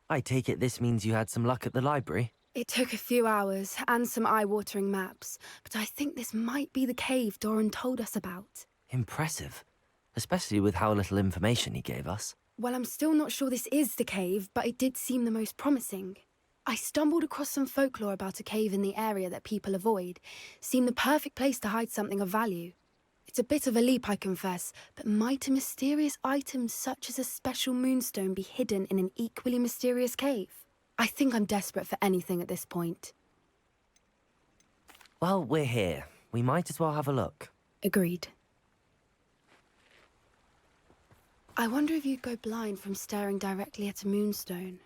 I take it this means you had some luck at the library? It took a few hours and some eye-watering maps, but I think this might be the cave Doran told us about. Impressive. Especially with how little information he gave us. Well, I'm still not sure this is the cave, but it did seem the most promising. I stumbled across some folklore about a cave in the area that people avoid. Seemed the perfect place to hide something of value. It's a bit of a leap, I confess, but might a mysterious item such as a special moonstone be hidden in an equally mysterious cave? I think I'm desperate for anything at this point. Well, we're here. We might as well have a look. Agreed. I wonder if you'd go blind from staring directly at a moonstone.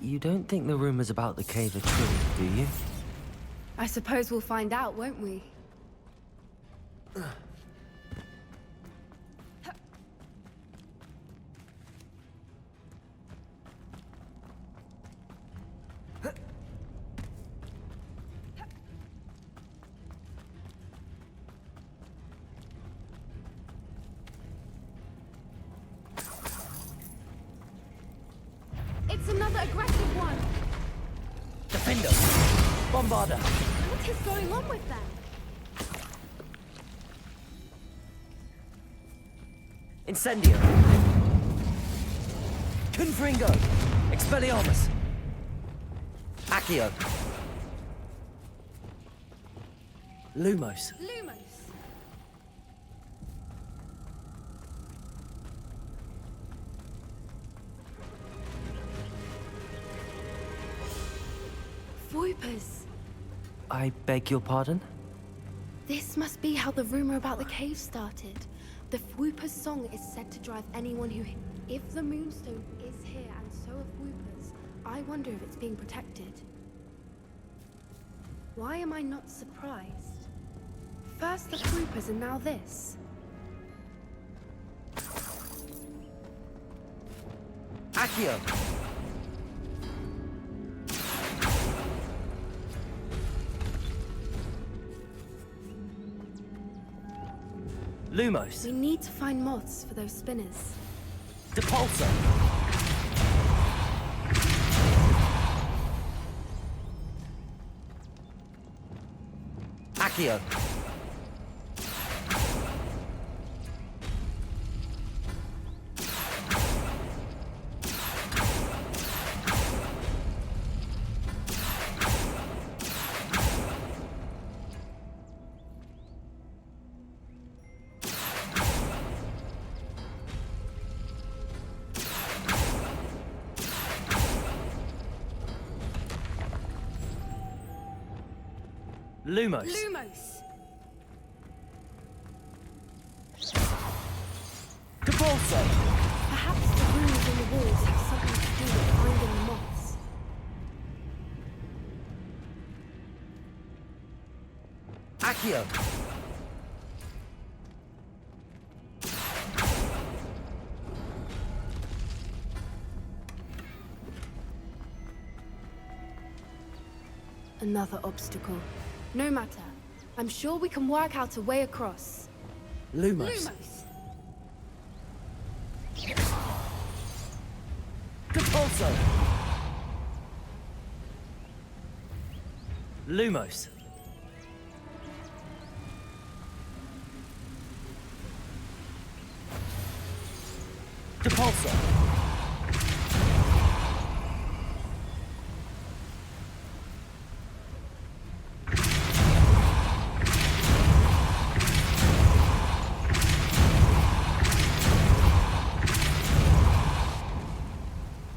You don't think the rumors about the cave are true, do you? I suppose we'll find out, won't we? It's another aggressive one! Defender! Bombarder! What is going on with them? Incendio! Confringo! Expelliarmus! Accio! Lumos! Lumos! Voipers! I beg your pardon? This must be how the rumor about the cave started. The Whooper's song is said to drive anyone who... If the Moonstone is here and so are Whoopers, I wonder if it's being protected. Why am I not surprised? First the Whoopers and now this. Accio! Lumos! We need to find moths for those spinners. Depulso! Accio! Lumos! Lumos! Depulso! Perhaps the runes on the walls have something to do with finding the moths. Accio! Another obstacle. No matter. I'm sure we can work out a way across. Lumos! Depulso! Lumos! Depulso!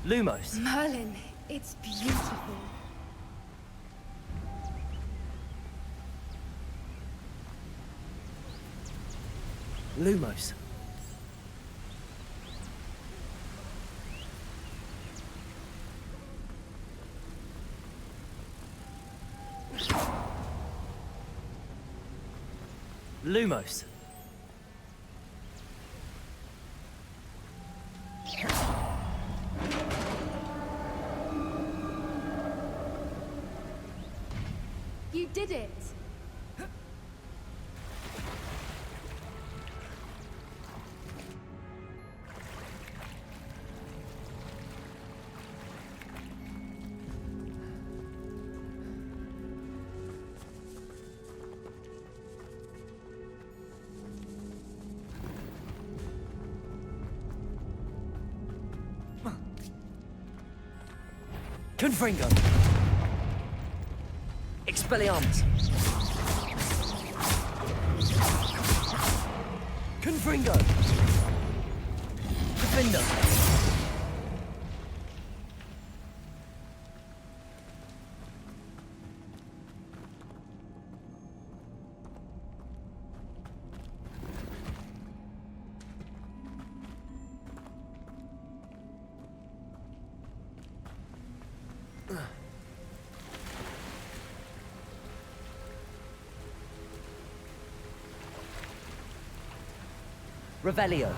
Lumos! Merlin, it's beautiful. Lumos! Lumos! did it! Confringo! Expelliarmus! Confringo! Defender! Revelio.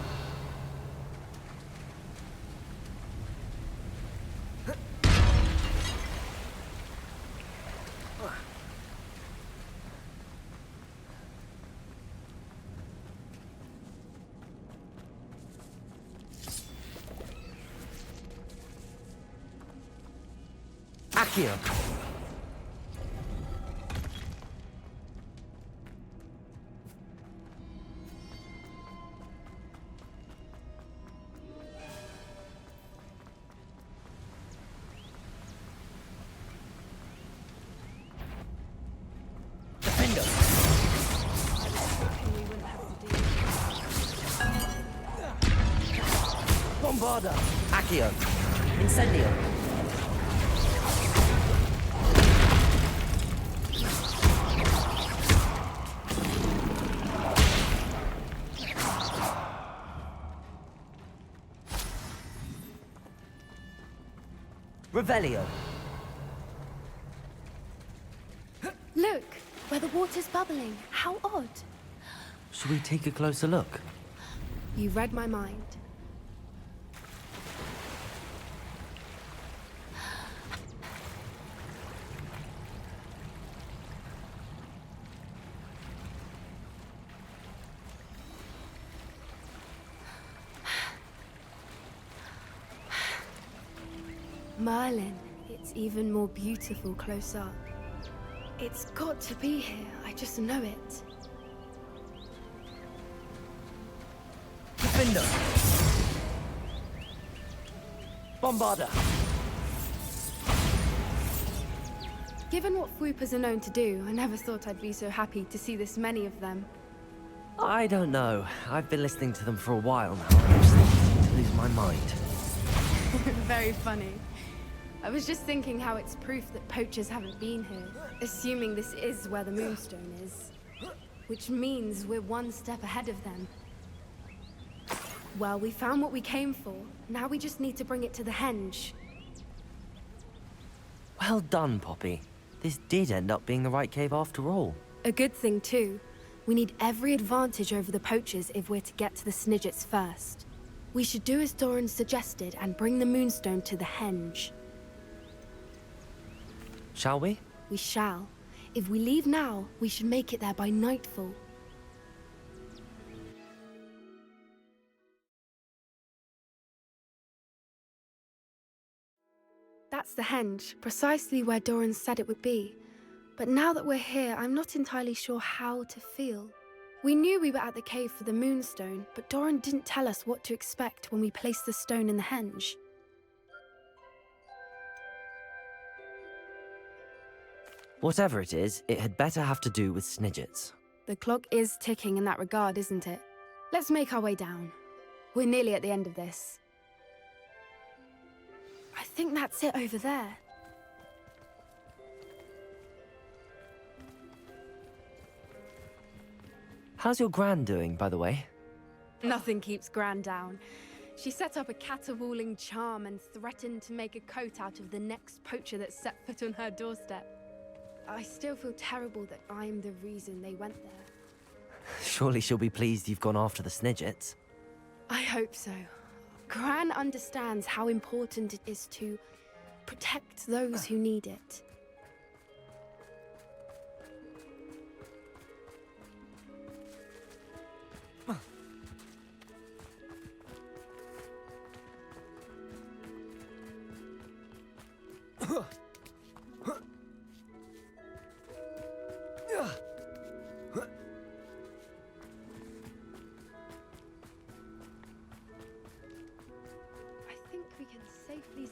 Accio. Defender. Bombarda. Accio. Incendio. Revelio. Look, where the water's bubbling. How odd. Should we take a closer look? You read my mind. Merlin, it's even more beautiful close up. It's got to be here, I just know it. Defender. Bombarda. Given what Fwoopas are known to do, I never thought I'd be so happy to see this many of them. I don't know. I've been listening to them for a while now. I'm starting to lose my mind. Very funny. I was just thinking how it's proof that poachers haven't been here, assuming this is where the Moonstone is. Which means we're one step ahead of them. Well, we found what we came for. Now we just need to bring it to the henge. Well done, Poppy. This did end up being the right cave after all. A good thing, too. We need every advantage over the poachers if we're to get to the Snidgets first. We should do as Doran suggested and bring the Moonstone to the henge. Shall we? We shall. If we leave now, we should make it there by nightfall. That's the henge, precisely where Doran said it would be. But now that we're here, I'm not entirely sure how to feel. We knew we were at the cave for the Moonstone, but Doran didn't tell us what to expect when we placed the stone in the henge. Whatever it is, it had better have to do with Snidgets. The clock is ticking in that regard, isn't it? Let's make our way down. We're nearly at the end of this. I think that's it over there. How's your Gran doing, by the way? Nothing keeps Gran down. She set up a caterwauling charm and threatened to make a coat out of the next poacher that set foot on her doorstep. I still feel terrible that I'm the reason they went there. Surely she'll be pleased you've gone after the Snidgets. I hope so. Gran understands how important it is to protect those who need it.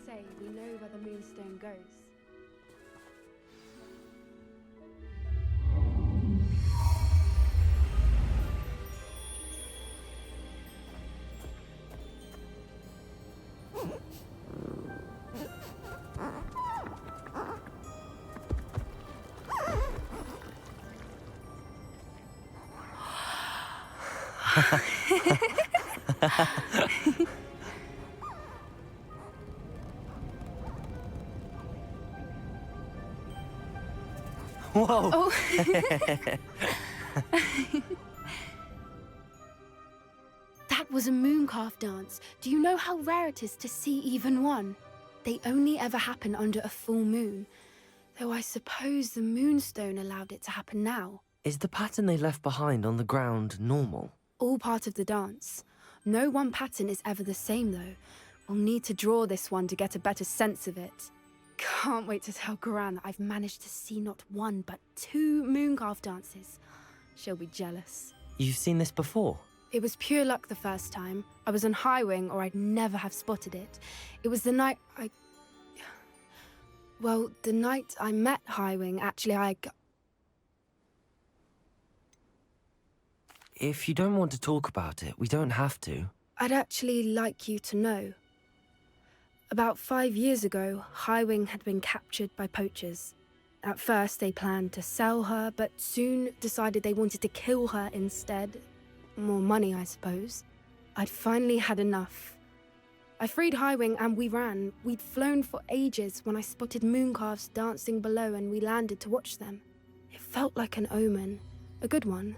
say we know where the moonstone goes. Whoa! Oh. That was a mooncalf dance. Do you know how rare it is to see even one? They only ever happen under a full moon. Though I suppose the moonstone allowed it to happen now. Is the pattern they left behind on the ground normal? All part of the dance. No one pattern is ever the same, though. We'll need to draw this one to get a better sense of it. Can't wait to tell Gran that I've managed to see not one, but 2 mooncalf dances. She'll be jealous. You've seen this before? It was pure luck the first time. I was on Highwing, or I'd never have spotted it. It was the night Well, the night I met Highwing, actually, If you don't want to talk about it, we don't have to. I'd actually like you to know. About 5 years ago, Highwing had been captured by poachers. At first, they planned to sell her, but soon decided they wanted to kill her instead. More money, I suppose. I'd finally had enough. I freed Highwing and we ran. We'd flown for ages when I spotted mooncalves dancing below and we landed to watch them. It felt like an omen. A good one.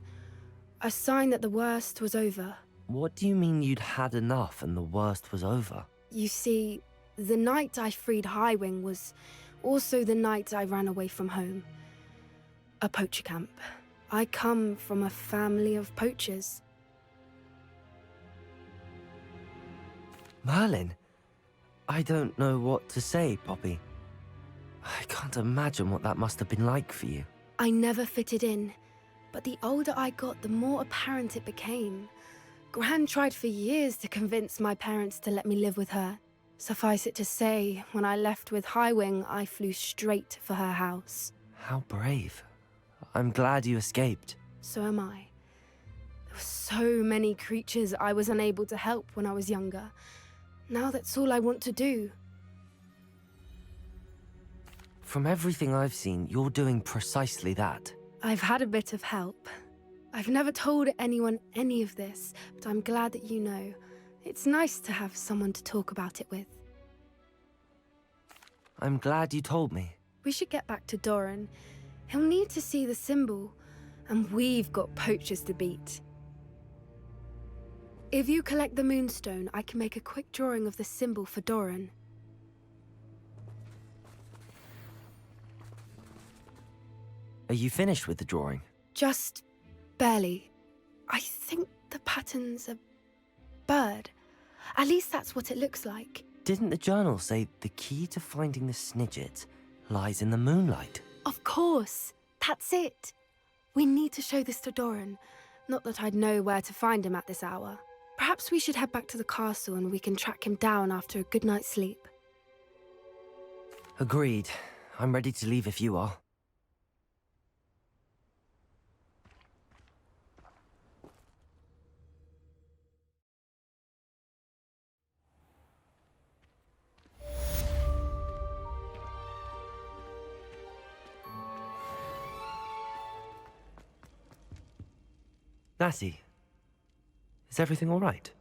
A sign that the worst was over. What do you mean you'd had enough and the worst was over? You see, the night I freed Highwing was also the night I ran away from home. A poacher camp. I come from a family of poachers. Merlin? I don't know what to say, Poppy. I can't imagine what that must have been like for you. I never fitted in, but the older I got, the more apparent it became. Gran tried for years to convince my parents to let me live with her. Suffice it to say, when I left with Highwing, I flew straight for her house. How brave. I'm glad you escaped. So am I. There were so many creatures I was unable to help when I was younger. Now that's all I want to do. From everything I've seen, you're doing precisely that. I've had a bit of help. I've never told anyone any of this, but I'm glad that you know. It's nice to have someone to talk about it with. I'm glad you told me. We should get back to Doran. He'll need to see the symbol, and we've got poachers to beat. If you collect the moonstone, I can make a quick drawing of the symbol for Doran. Are you finished with the drawing? Just barely. I think the pattern's a bird. At least that's what it looks like. Didn't the journal say the key to finding the Snidget lies in the moonlight? Of course. That's it. We need to show this to Doran. Not that I'd know where to find him at this hour. Perhaps we should head back to the castle and we can track him down after a good night's sleep. Agreed. I'm ready to leave if you are. Natty, is everything all right?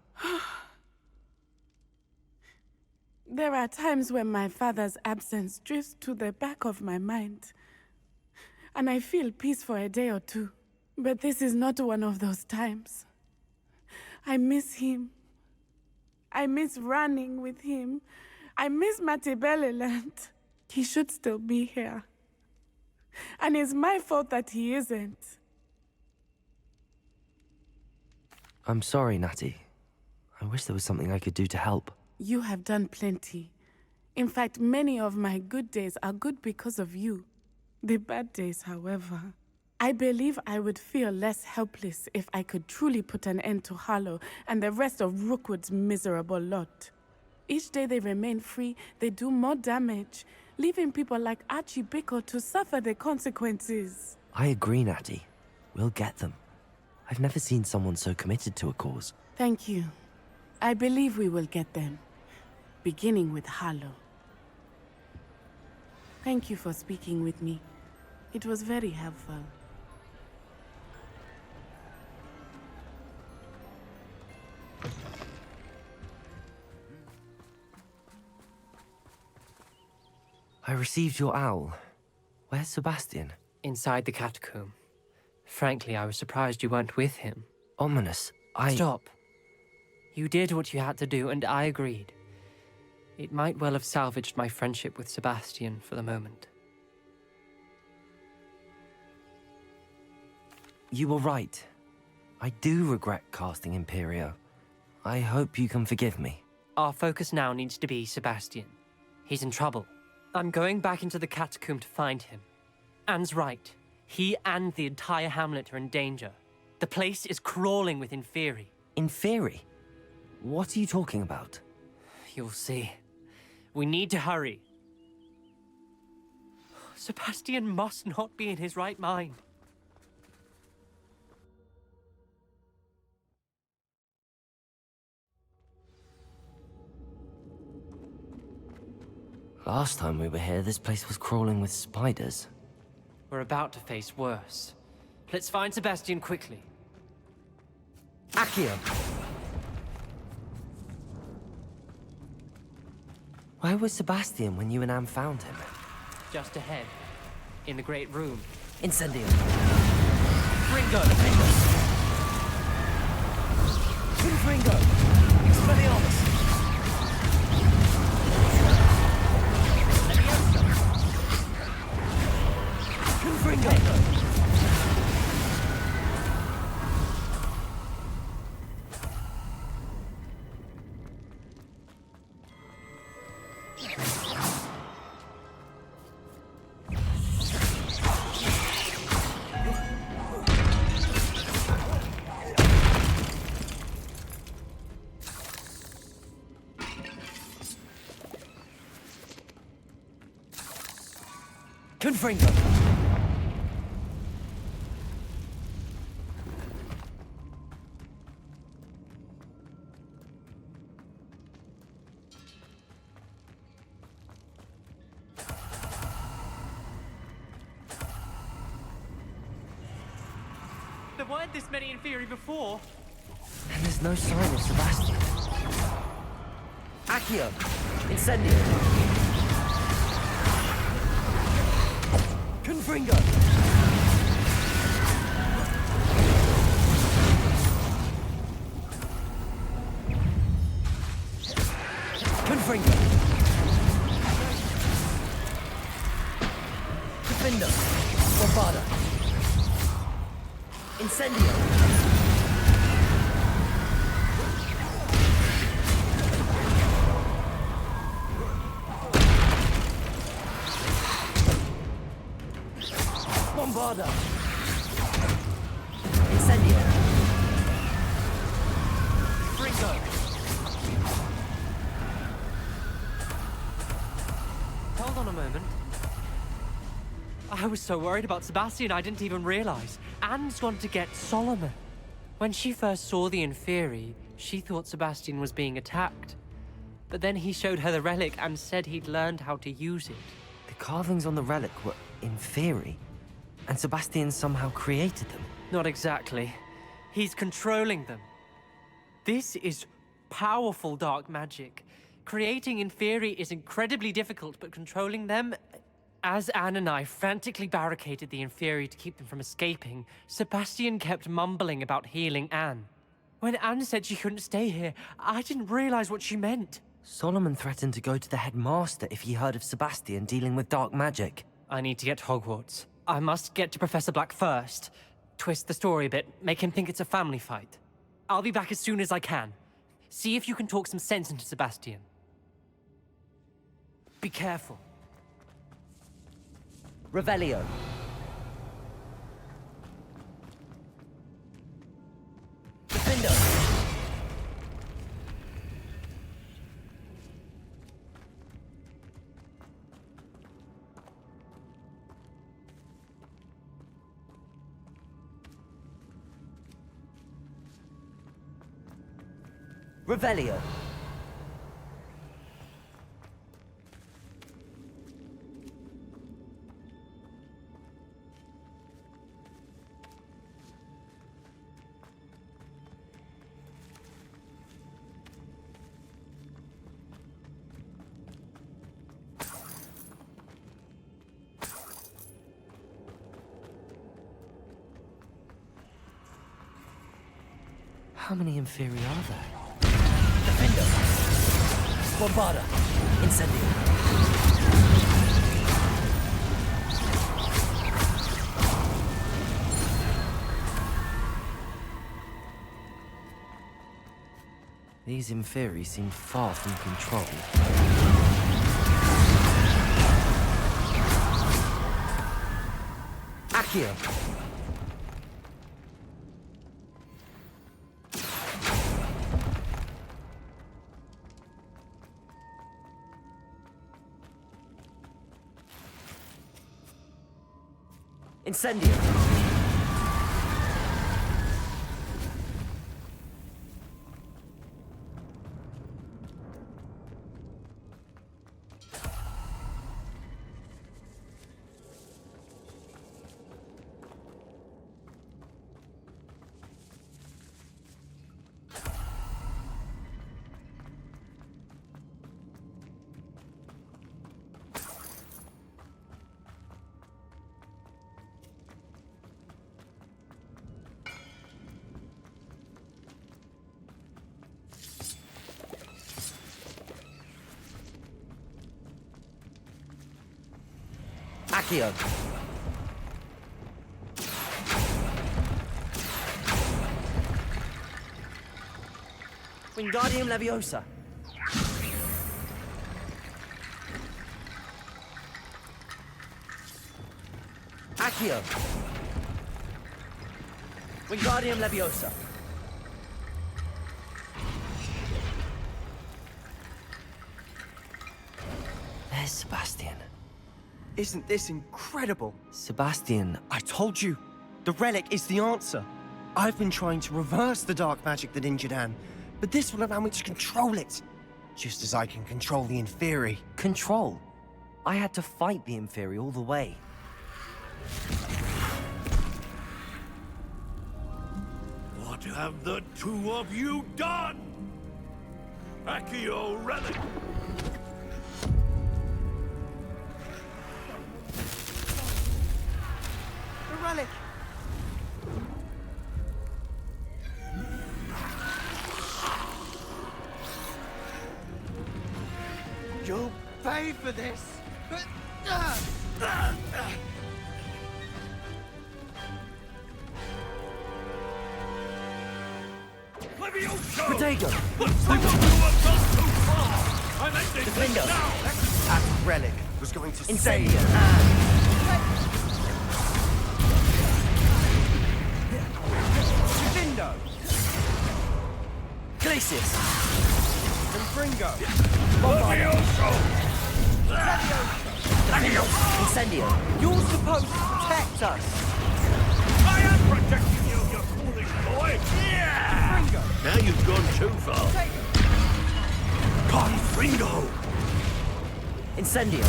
There are times when my father's absence drifts to the back of my mind, and I feel peace for a day or two. But this is not one of those times. I miss him. I miss running with him. I miss Matibeleland. He should still be here. And it's my fault that he isn't. I'm sorry, Natty. I wish there was something I could do to help. You have done plenty. In fact, many of my good days are good because of you. The bad days, however. I believe I would feel less helpless if I could truly put an end to Harlow and the rest of Rookwood's miserable lot. Each day they remain free, they do more damage, leaving people like Archie Bickle to suffer the consequences. I agree, Natty. We'll get them. I've never seen someone so committed to a cause. Thank you. I believe we will get them, beginning with Harlow. Thank you for speaking with me. It was very helpful. I received your owl. Where's Sebastian? Inside the catacomb. Frankly, I was surprised you weren't with him. Ominous. Stop. You did what you had to do, and I agreed. It might well have salvaged my friendship with Sebastian for the moment. You were right. I do regret casting Imperio. I hope you can forgive me. Our focus now needs to be Sebastian. He's in trouble. I'm going back into the catacomb to find him. Anne's right. He and the entire hamlet are in danger. The place is crawling with Inferi. Inferi? What are you talking about? You'll see. We need to hurry. Sebastian must not be in his right mind. Last time we were here, this place was crawling with spiders. We're about to face worse. Let's find Sebastian quickly. Accio! Where was Sebastian when you and Anne found him? Just ahead. In the Great Room. Incendio! Ringo! Ringo! Expelliarmus! Ringo! Confringo! There weren't this many Inferi before. And there's no sign of Sebastian. Accio! Incendio! Confringo! Confringo! Defendo! Bombada! Incendio! Bombarda! Incendio! Ringo! Hold on a moment. I was so worried about Sebastian, I didn't even realize. Anne's gone to get Solomon. When she first saw the Inferi, she thought Sebastian was being attacked. But then he showed her the relic and said he'd learned how to use it. The carvings on the relic were Inferi, and Sebastian somehow created them. Not exactly. He's controlling them. This is powerful dark magic. Creating Inferi is incredibly difficult, but controlling them... As Anne and I frantically barricaded the Inferi to keep them from escaping, Sebastian kept mumbling about healing Anne. When Anne said she couldn't stay here, I didn't realize what she meant. Solomon threatened to go to the headmaster if he heard of Sebastian dealing with dark magic. I need to get to Hogwarts. I must get to Professor Black first. Twist the story a bit, make him think it's a family fight. I'll be back as soon as I can. See if you can talk some sense into Sebastian. Be careful. Revelio. Defendo. Revelio. How many Inferi are there? Defender! Bombarda! Incendio! These Inferi seem far from controlled. Accio! Incendio! Accio! Wingardium Leviosa! Accio! Wingardium Leviosa! There's Sebastian. Isn't this incredible? Sebastian, I told you, the relic is the answer. I've been trying to reverse the dark magic that injured Anne, but this will allow me to control it. Just as I can control the Inferi. control. I had to fight the Inferi all the way. What have the two of you done? Accio relic! The relic! You'll pay for this! Levioso! Protego! The two of you have gone too far! I'm ending this Defender! now! That relic was going to save Incendio! Anne. Vindo! Glacius! Confringo! Levioso! Incendio! You're supposed to protect us! I am protecting you, you foolish boy! Yeah! Confringo! Now you've gone too far. Take it! Confringo! Incendio!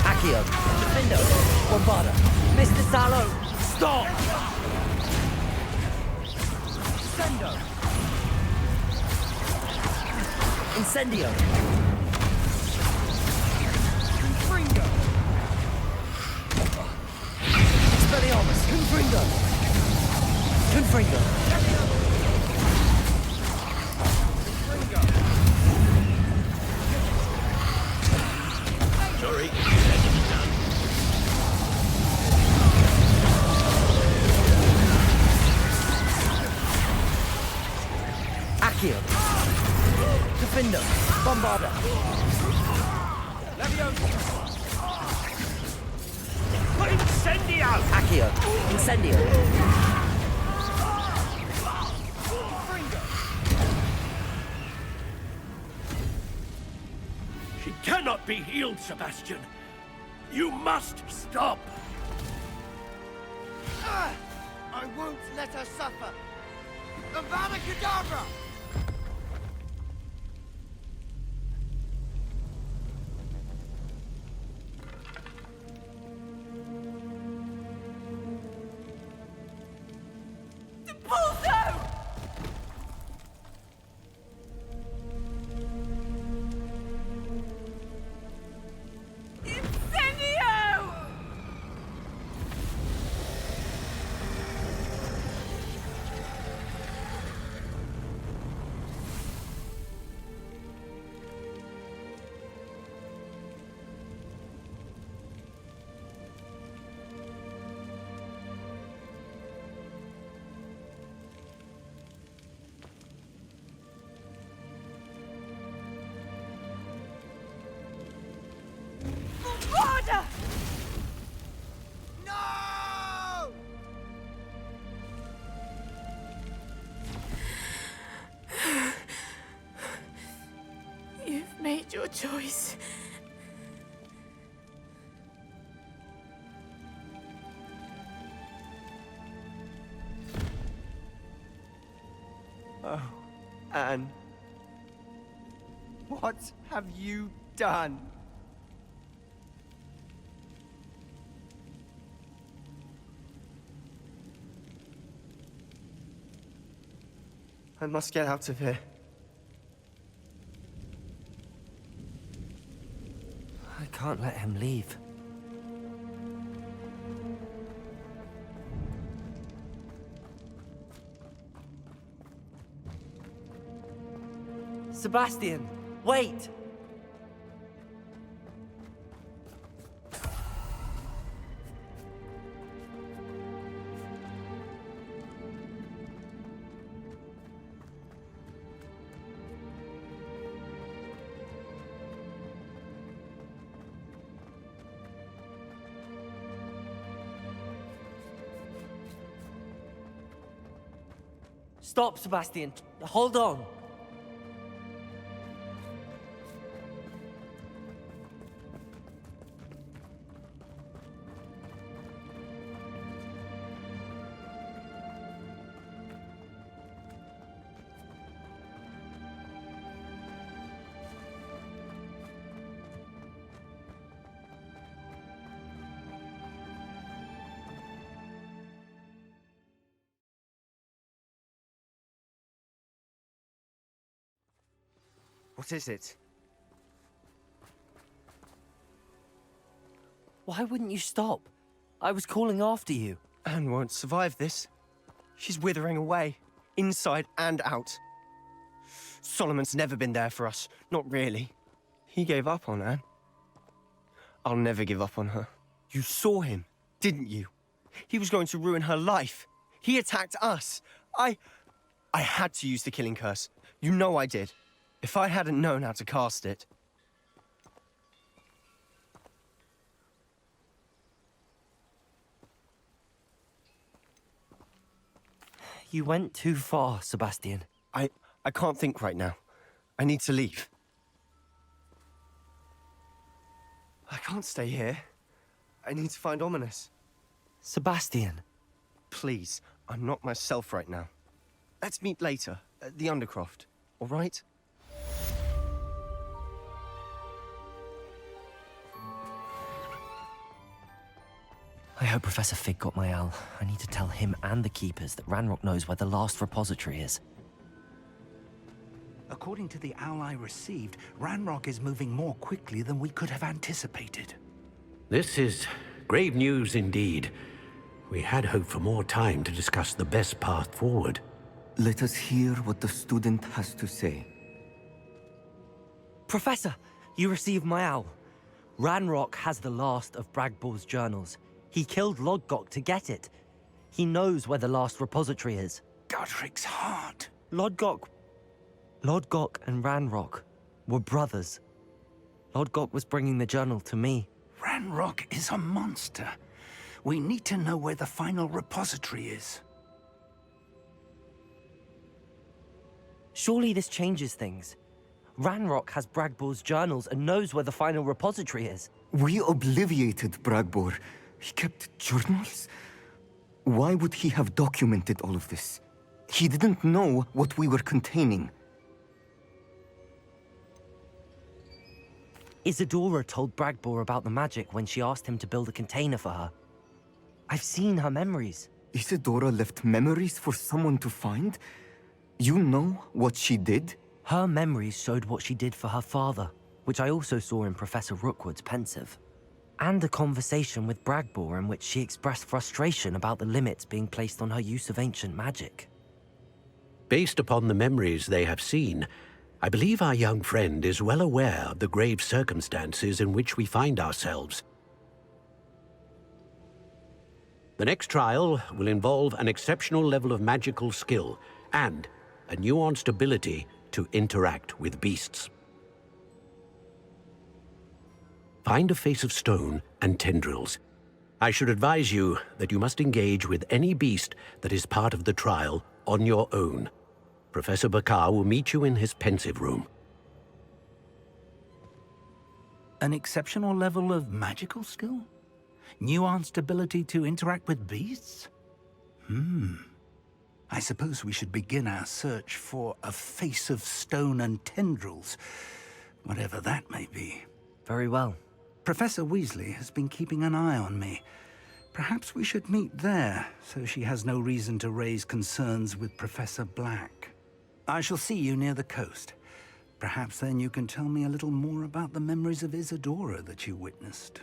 Accio! Defendo! Bombarda! Mr. Salo! Stop! Sendo! Incendio! Confringo! Expelliarmus! Confringo! Confringo! Sorry. Accio! Defendo! Bombarda! Incendio! Accio! Incendio! She cannot be healed, Sebastian. You must stop. I won't let her suffer! Avada Kedavra! your choice. Oh, Anne. What have you done? I must get out of here. I can't let him leave. Sebastian, wait! Stop, Sebastian. Hold on. What is it? Why wouldn't you stop? I was calling after you. Anne won't survive this. She's withering away, inside and out. Solomon's never been there for us, not really. He gave up on Anne. I'll never give up on her. You saw him, didn't you? He was going to ruin her life. He attacked us. I had to use the killing curse. You know I did. If I hadn't known how to cast it... You went too far, Sebastian. I can't think right now. I need to leave. I can't stay here. I need to find Ominous. Sebastian. Please, I'm not myself right now. Let's meet later, at the Undercroft, all right? I hope Professor Fig got my owl. I need to tell him and the Keepers that Ranrok knows where the last repository is. According to the owl I received, Ranrok is moving more quickly than we could have anticipated. This is grave news indeed. We had hoped for more time to discuss the best path forward. Let us hear what the student has to say. Professor, you received my owl. Ranrok has the last of Bragbor's journals. He killed Lodgok to get it. He knows where the last repository is. Godric's heart. Lodgok and Ranrok were brothers. Lodgok was bringing the journal to me. Ranrok is a monster. We need to know where the final repository is. Surely this changes things. Ranrok has Bragbor's journals and knows where the final repository is. We obliviated Bragbor. He kept journals? Why would he have documented all of this? He didn't know what we were containing. Isadora told Bragbor about the magic when she asked him to build a container for her. I've seen her memories. Isadora left memories for someone to find? You know what she did? Her memories showed what she did for her father, which I also saw in Professor Rookwood's pensive. And a conversation with Bragbor in which she expressed frustration about the limits being placed on her use of ancient magic. Based upon the memories they have seen, I believe our young friend is well aware of the grave circumstances in which we find ourselves. The next trial will involve an exceptional level of magical skill and a nuanced ability to interact with beasts. Find a face of stone and tendrils. I should advise you that you must engage with any beast that is part of the trial on your own. Professor Bakar will meet you in his pensive room. An exceptional level of magical skill? Nuanced ability to interact with beasts? I suppose we should begin our search for a face of stone and tendrils, whatever that may be. Very well. Professor Weasley has been keeping an eye on me. Perhaps we should meet there, so she has no reason to raise concerns with Professor Black. I shall see you near the coast. Perhaps then you can tell me a little more about the memories of Isadora that you witnessed.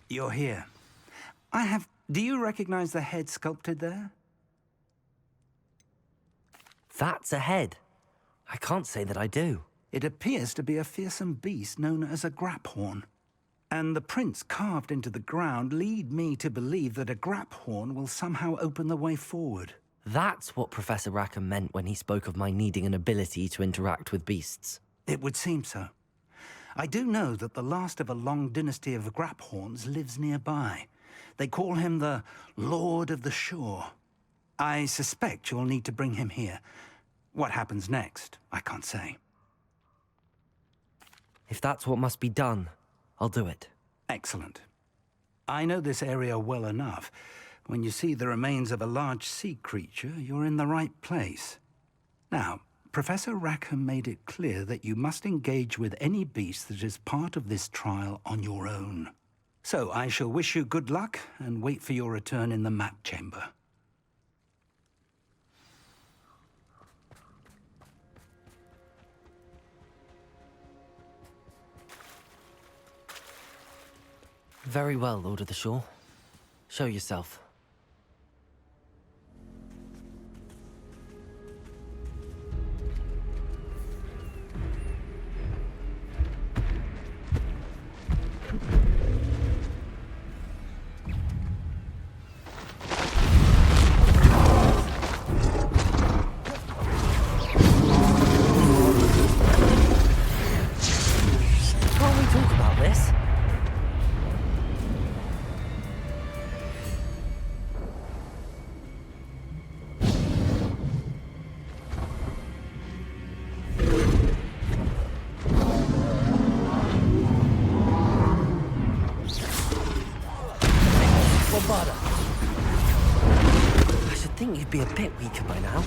You're here. Do you recognize the head sculpted there? That's a head. I can't say that I do. It appears to be a fearsome beast known as a graphorn. And the prints carved into the ground lead me to believe that a graphorn will somehow open the way forward. That's what Professor Rackham meant when he spoke of my needing an ability to interact with beasts. It would seem so. I do know that the last of a long dynasty of graphorns lives nearby. They call him the Lord of the Shore. I suspect you'll need to bring him here. What happens next, I can't say. If that's what must be done, I'll do it. Excellent. I know this area well enough. When you see the remains of a large sea creature, you're in the right place. Now, Professor Rackham made it clear that you must engage with any beast that is part of this trial on your own. So I shall wish you good luck and wait for your return in the map chamber. Very well, Lord of the Shore. Show yourself. Can't we talk about this? I should think you'd be a bit weaker by now.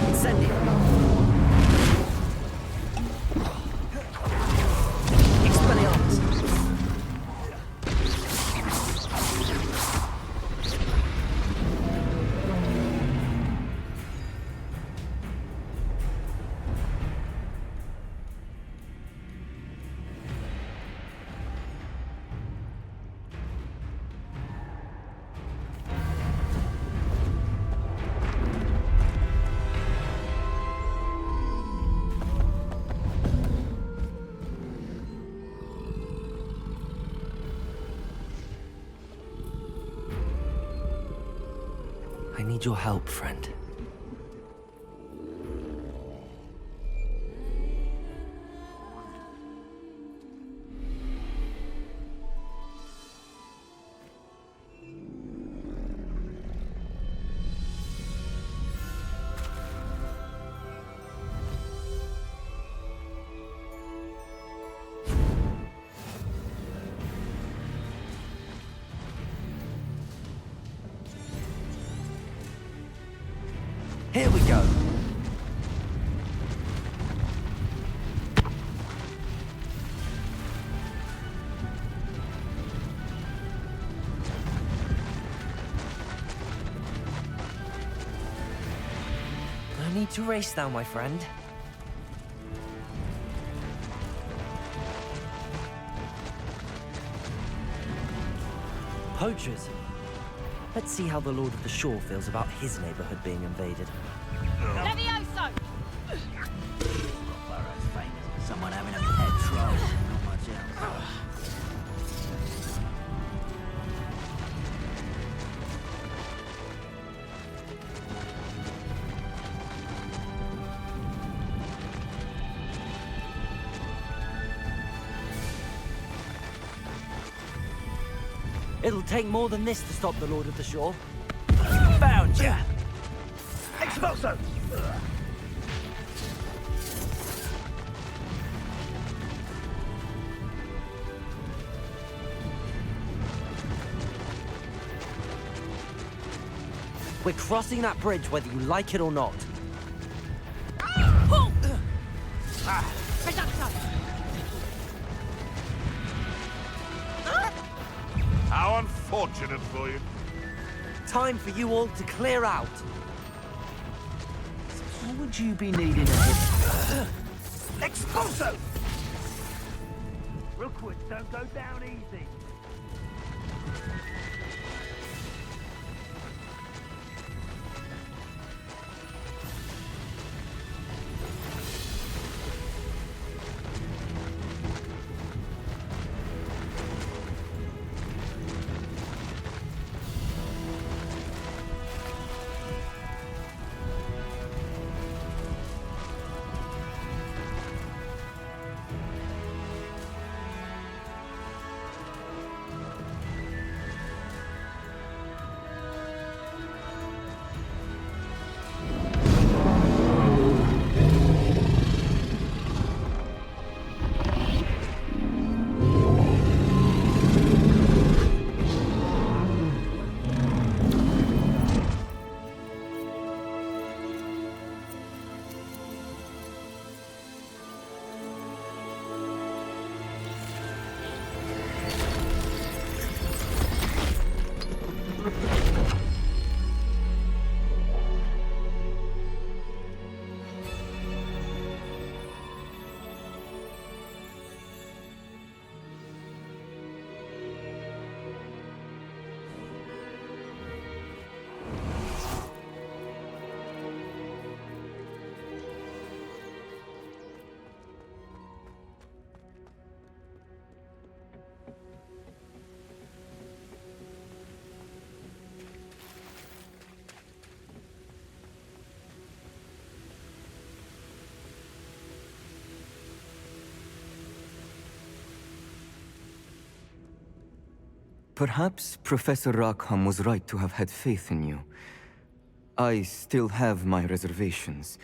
Incendio. Expelliarmus. I need your help, friend. Here we go. No need to race now, my friend. Poachers. Let's see how the Lord of the Shore feels about his neighborhood being invaded. Levioso! Someone having a pet troll, not much else. It'll take more than this to stop the Lord of the Shore. Found ya! Expulso! We're crossing that bridge whether you like it or not. How unfortunate for you. Time for you all to clear out. What would you be needing a hit? Expulso! Rookwoods don't go down easy. Perhaps Professor Rackham was right to have had faith in you. I still have my reservations.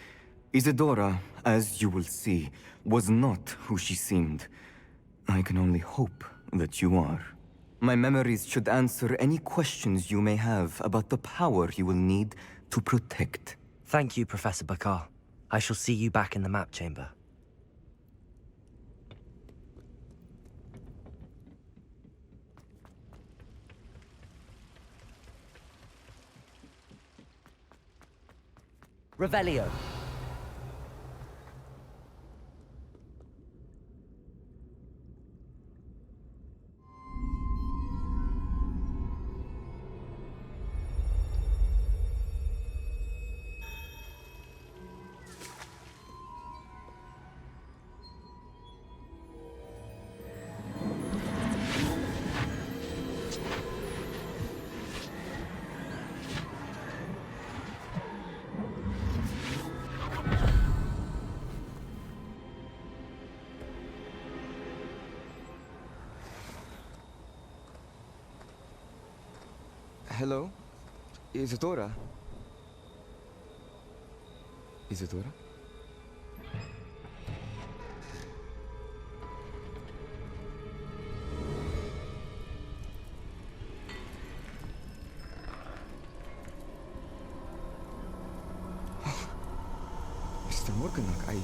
Isadora, as you will see, was not who she seemed. I can only hope that you are. My memories should answer any questions you may have about the power you will need to protect. Thank you, Professor Bakar. I shall see you back in the map chamber. Revelio. Hello? Isadora? Isadora? Mr. Morganach,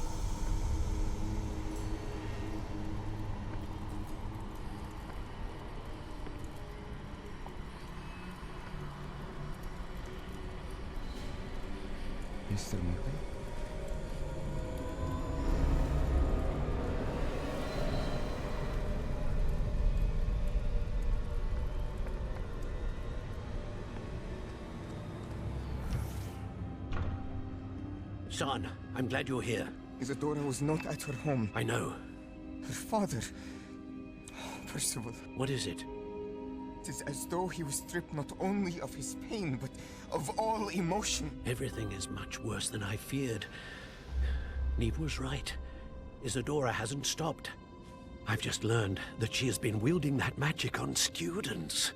Mr. Morgan? Son, I'm glad you're here. Isadora was not at her home. I know. Her father... Percival. What is it? It is as though he was stripped not only of his pain, but of all emotion. Everything is much worse than I feared. Neve was right. Isadora hasn't stopped. I've just learned that she has been wielding that magic on students.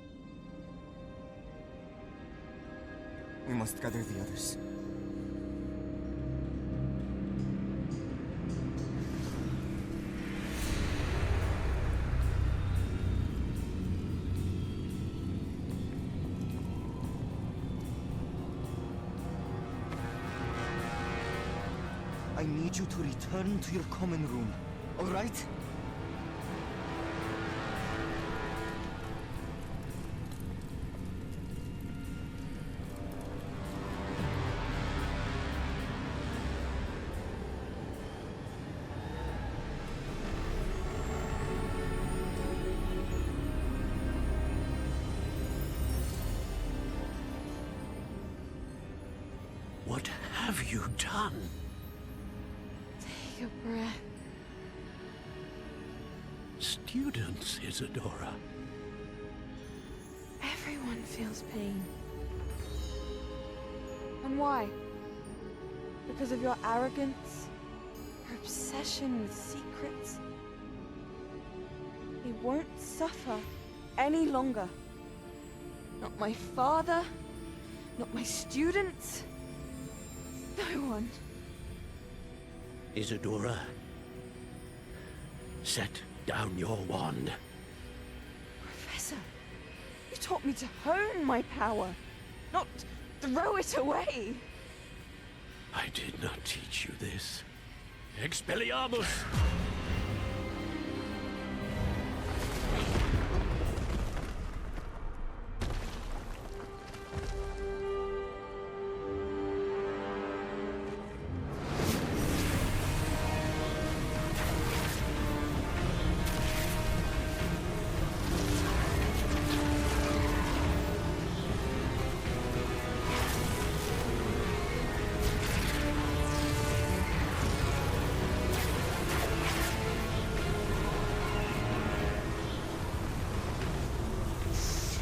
We must gather the others. I need you to return to your common room, all right? What have you done? Take a breath. Students, Isadora. Everyone feels pain. And why? Because of your arrogance? Your obsession with secrets? He won't suffer any longer. Not my father, not my students, no one. Isadora, set down your wand. Professor, you taught me to hone my power, not throw it away. I did not teach you this. Expelliarmus!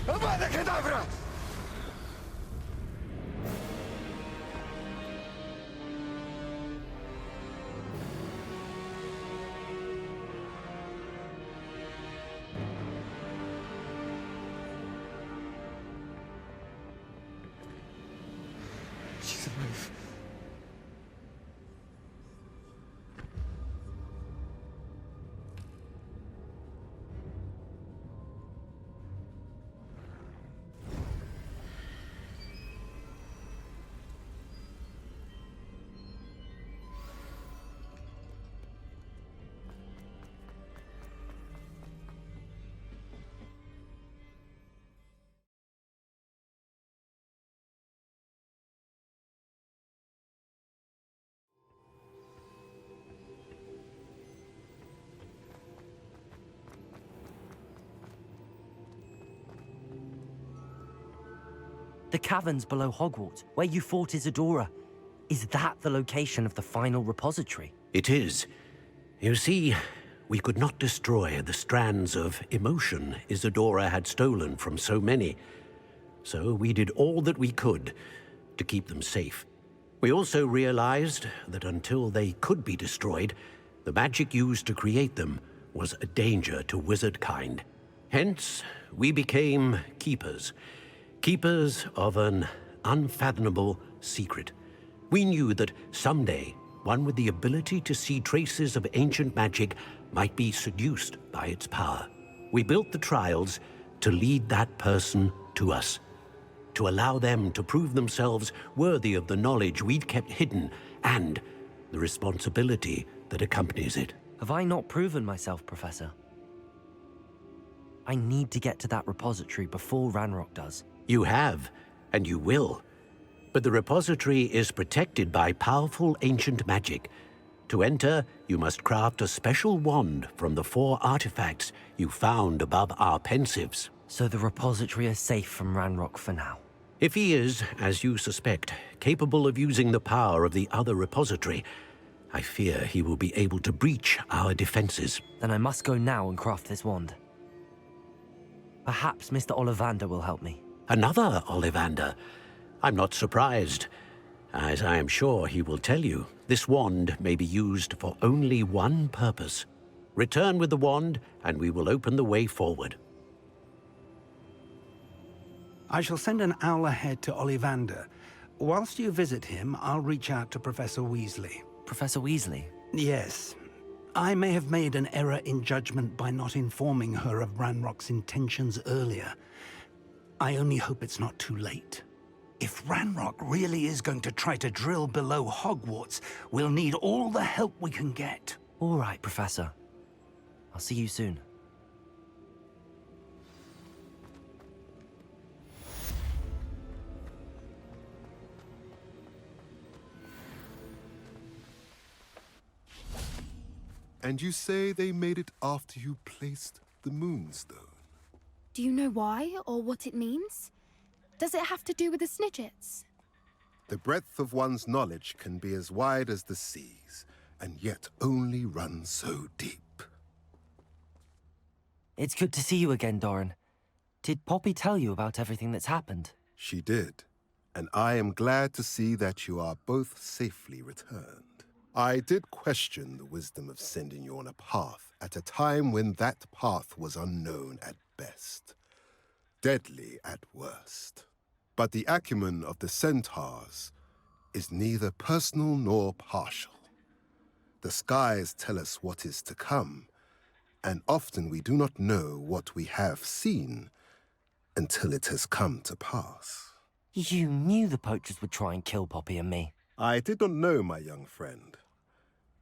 Avada Kedavra! She's alive. The caverns below Hogwarts, where you fought Isadora. Is that the location of the final repository? It is. You see, we could not destroy the strands of emotion Isadora had stolen from so many. So we did all that we could to keep them safe. We also realized that until they could be destroyed, the magic used to create them was a danger to wizard kind. Hence, we became keepers. Keepers of an unfathomable secret. We knew that someday, one with the ability to see traces of ancient magic might be seduced by its power. We built the trials to lead that person to us, to allow them to prove themselves worthy of the knowledge we'd kept hidden and the responsibility that accompanies it. Have I not proven myself, Professor? I need to get to that repository before Ranrok does. You have, and you will. But the repository is protected by powerful ancient magic. To enter, you must craft a special wand from the 4 artifacts you found above our pensives. So the repository is safe from Ranrok for now. If he is, as you suspect, capable of using the power of the other repository, I fear he will be able to breach our defenses. Then I must go now and craft this wand. Perhaps Mr. Ollivander will help me. Another Ollivander? I'm not surprised. As I am sure he will tell you, this wand may be used for only one purpose. Return with the wand, and we will open the way forward. I shall send an owl ahead to Ollivander. Whilst you visit him, I'll reach out to Professor Weasley. Professor Weasley? Yes. I may have made an error in judgment by not informing her of Ranrock's intentions earlier. I only hope it's not too late. If Ranrock really is going to try to drill below Hogwarts, we'll need all the help we can get. All right, Professor. I'll see you soon. And you say they made it after you placed the Moonstone? Do you know why or what it means? Does it have to do with the Snidgets? The breadth of one's knowledge can be as wide as the seas, and yet only run so deep. It's good to see you again, Doran. Did Poppy tell you about everything that's happened? She did, and I am glad to see that you are both safely returned. I did question the wisdom of sending you on a path at a time when that path was unknown at best, deadly at worst. But the acumen of the centaurs is neither personal nor partial. The skies tell us what is to come, and often we do not know what we have seen until it has come to pass. You knew the poachers would try and kill Poppy and me. I did not know, my young friend,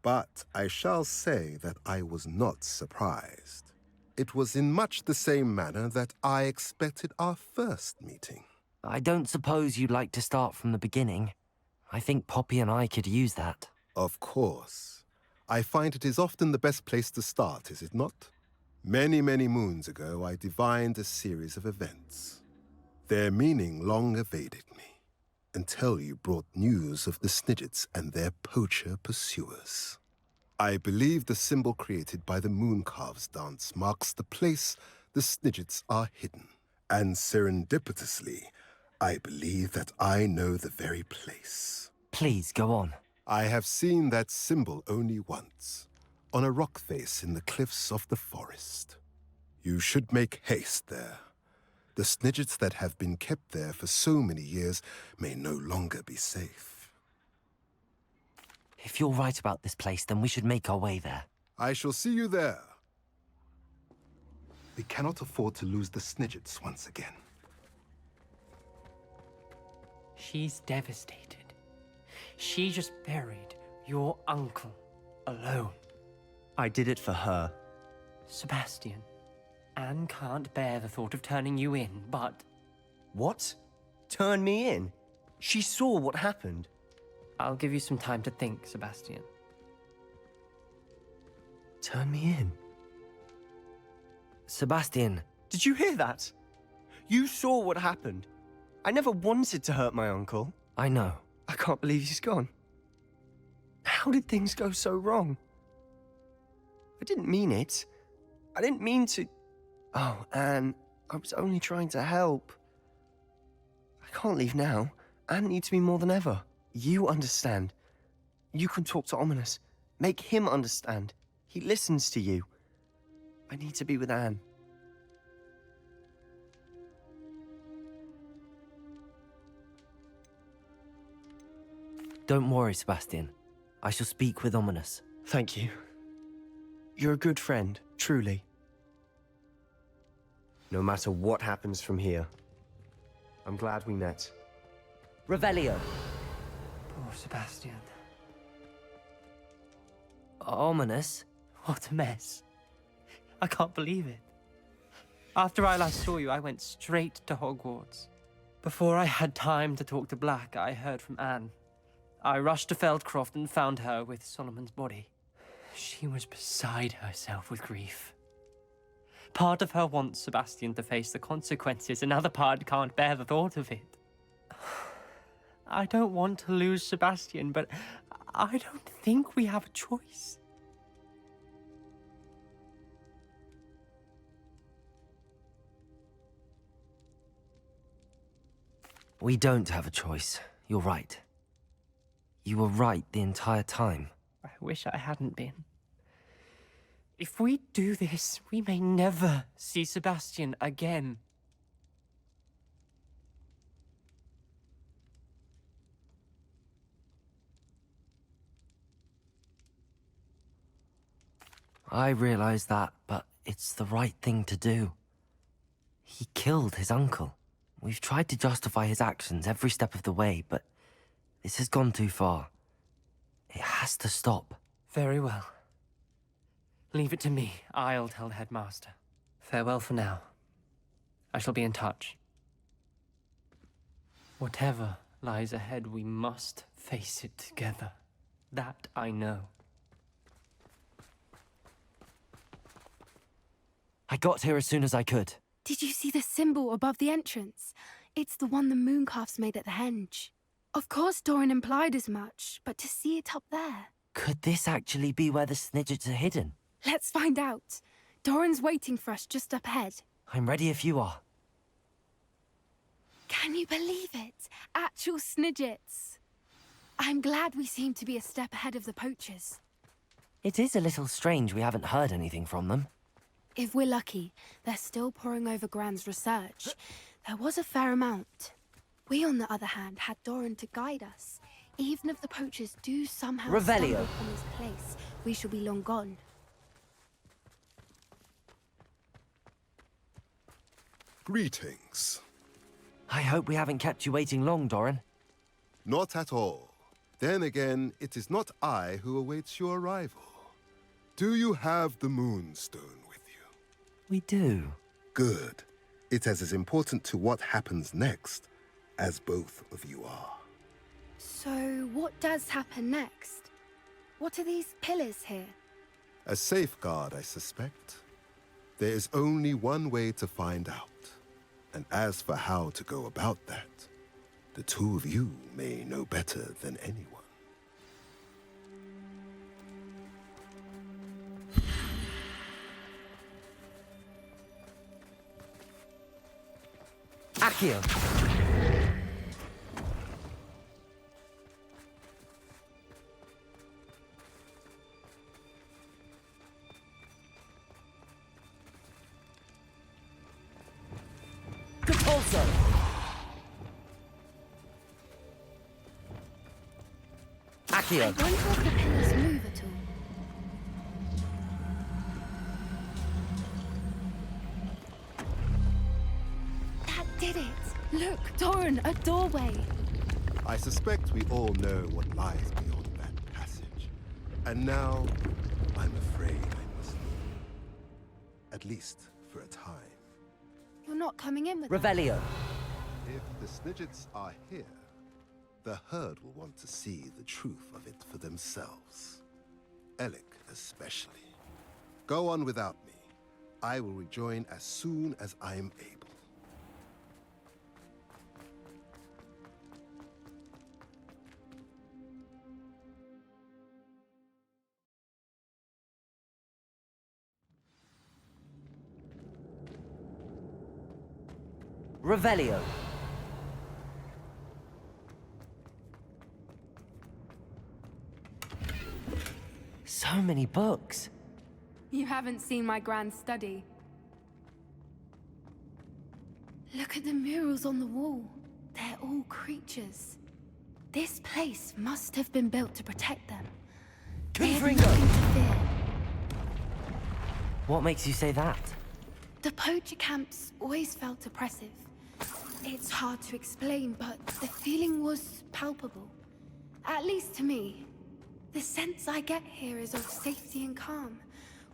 but I shall say that I was not surprised. It was in much the same manner that I expected our first meeting. I don't suppose you'd like to start from the beginning. I think Poppy and I could use that. Of course. I find it is often the best place to start, is it not? Many, many moons ago, I divined a series of events. Their meaning long evaded me, until you brought news of the Snidgets and their poacher pursuers. I believe the symbol created by the Mooncalves dance marks the place the Snidgets are hidden. And serendipitously, I believe that I know the very place. Please, go on. I have seen that symbol only once, on a rock face in the cliffs of the forest. You should make haste there. The Snidgets that have been kept there for so many years may no longer be safe. If you're right about this place, then we should make our way there. I shall see you there. We cannot afford to lose the Snidgets once again. She's devastated. She just buried your uncle alone. I did it for her. Sebastian, Anne can't bear the thought of turning you in, but... What? Turn me in? She saw what happened. I'll give you some time to think, Sebastian. Turn me in? Sebastian. Did you hear that? You saw what happened. I never wanted to hurt my uncle. I know. I can't believe he's gone. How did things go so wrong? I didn't mean it. I didn't mean to... Oh, Anne, I was only trying to help. I can't leave now. Anne needs me more than ever. You understand. You can talk to Ominous. Make him understand. He listens to you. I need to be with Anne. Don't worry, Sebastian. I shall speak with Ominous. Thank you. You're a good friend, truly. No matter what happens from here, I'm glad we met. Revelio. Poor Sebastian. Ominous? What a mess. I can't believe it. After I last saw you, I went straight to Hogwarts. Before I had time to talk to Black, I heard from Anne. I rushed to Feldcroft and found her with Solomon's body. She was beside herself with grief. Part of her wants Sebastian to face the consequences, another part can't bear the thought of it. I don't want to lose Sebastian, but I don't think we have a choice. We don't have a choice. You're right. You were right the entire time. I wish I hadn't been. If we do this, we may never see Sebastian again. I realize that, but it's the right thing to do. He killed his uncle. We've tried to justify his actions every step of the way, but this has gone too far. It has to stop. Very well. Leave it to me. I'll tell the headmaster. Farewell for now. I shall be in touch. Whatever lies ahead, we must face it together. That I know. I got here as soon as I could. Did you see the symbol above the entrance? It's the one the mooncalfs made at the henge. Of course Doran implied as much, but to see it up there... Could this actually be where the Snidgets are hidden? Let's find out. Doran's waiting for us just up ahead. I'm ready if you are. Can you believe it? Actual Snidgets. I'm glad we seem to be a step ahead of the poachers. It is a little strange we haven't heard anything from them. If we're lucky, they're still poring over Gran's research. There was a fair amount. We, on the other hand, had Doran to guide us. Even if the poachers do somehow Revelio. stumble upon this place, we shall be long gone. Greetings. I hope we haven't kept you waiting long, Doran. Not at all. Then again, it is not I who awaits your arrival. Do you have the Moonstone with you? We do. Good. It is as important to what happens next as both of you are. So, what does happen next? What are these pillars here? A safeguard, I suspect. There is only one way to find out. And as for how to go about that, the two of you may know better than anyone. Accio! Compulso! Accio! I wonder if the pillars move at all. That did it! Look, Doran, a doorway! I suspect we all know what lies beyond that passage. And now, I'm afraid I must leave. At least for a time. You're not coming in with us. Revelio! If the Snidgets are here, the herd will want to see the truth of it for themselves. Alec especially. Go on without me. I will rejoin as soon as I am able. Revelio! So many books. You haven't seen my grand study. Look at the murals on the wall. They're all creatures. This place must have been built to protect them. They had Confringo! nothing to fear. What makes you say that? The poacher camps always felt oppressive. It's hard to explain, but the feeling was palpable. At least to me. The sense I get here is of safety and calm.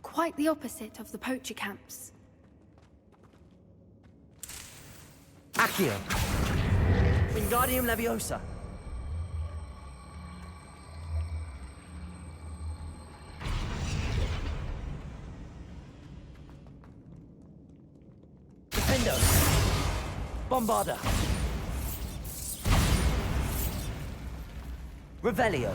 Quite the opposite of the poacher camps. Accio! Wingardium Leviosa! Defendo! Bombarda! Revelio.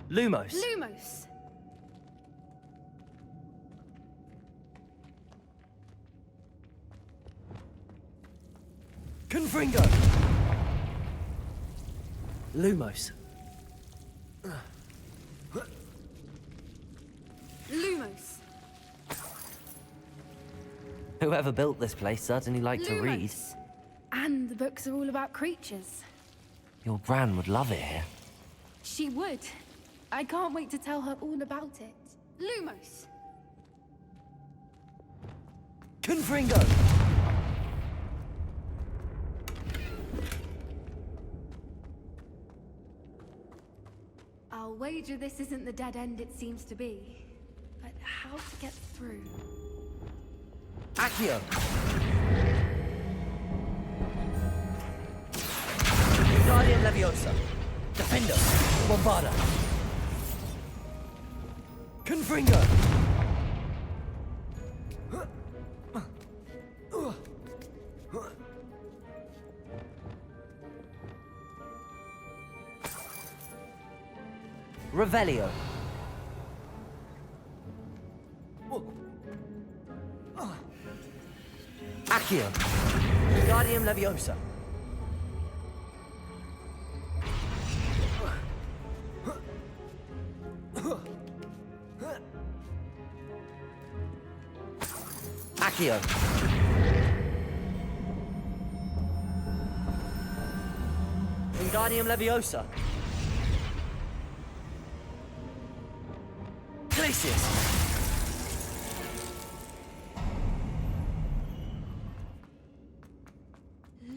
Lumos. Lumos! Confringo. Lumos. Lumos! Whoever built this place certainly liked to read. Lumos! And the books are all about creatures. Your Gran would love it here. She would. I can't wait to tell her all about it. Lumos! Confringo. I'll wager this isn't the dead end it seems to be. But how to get through? Accio. Guardian Leviosa. Defender. Bombarda. Confringo. Revelio. Accio. Guardian Leviosa. Accio. Wingardium Leviosa. Glacius.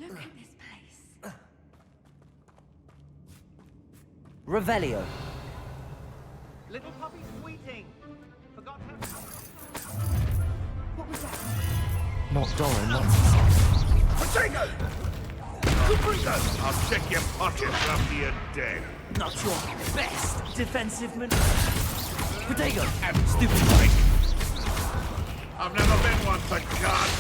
Look at this place. Revelio. Little puppy squeaking. Forgot how. What was that? Not Doran, not Potato! I'll check your pockets after you're dead. Not your best defensive maneuver. Protego. Stupid prick. I've never been one for God.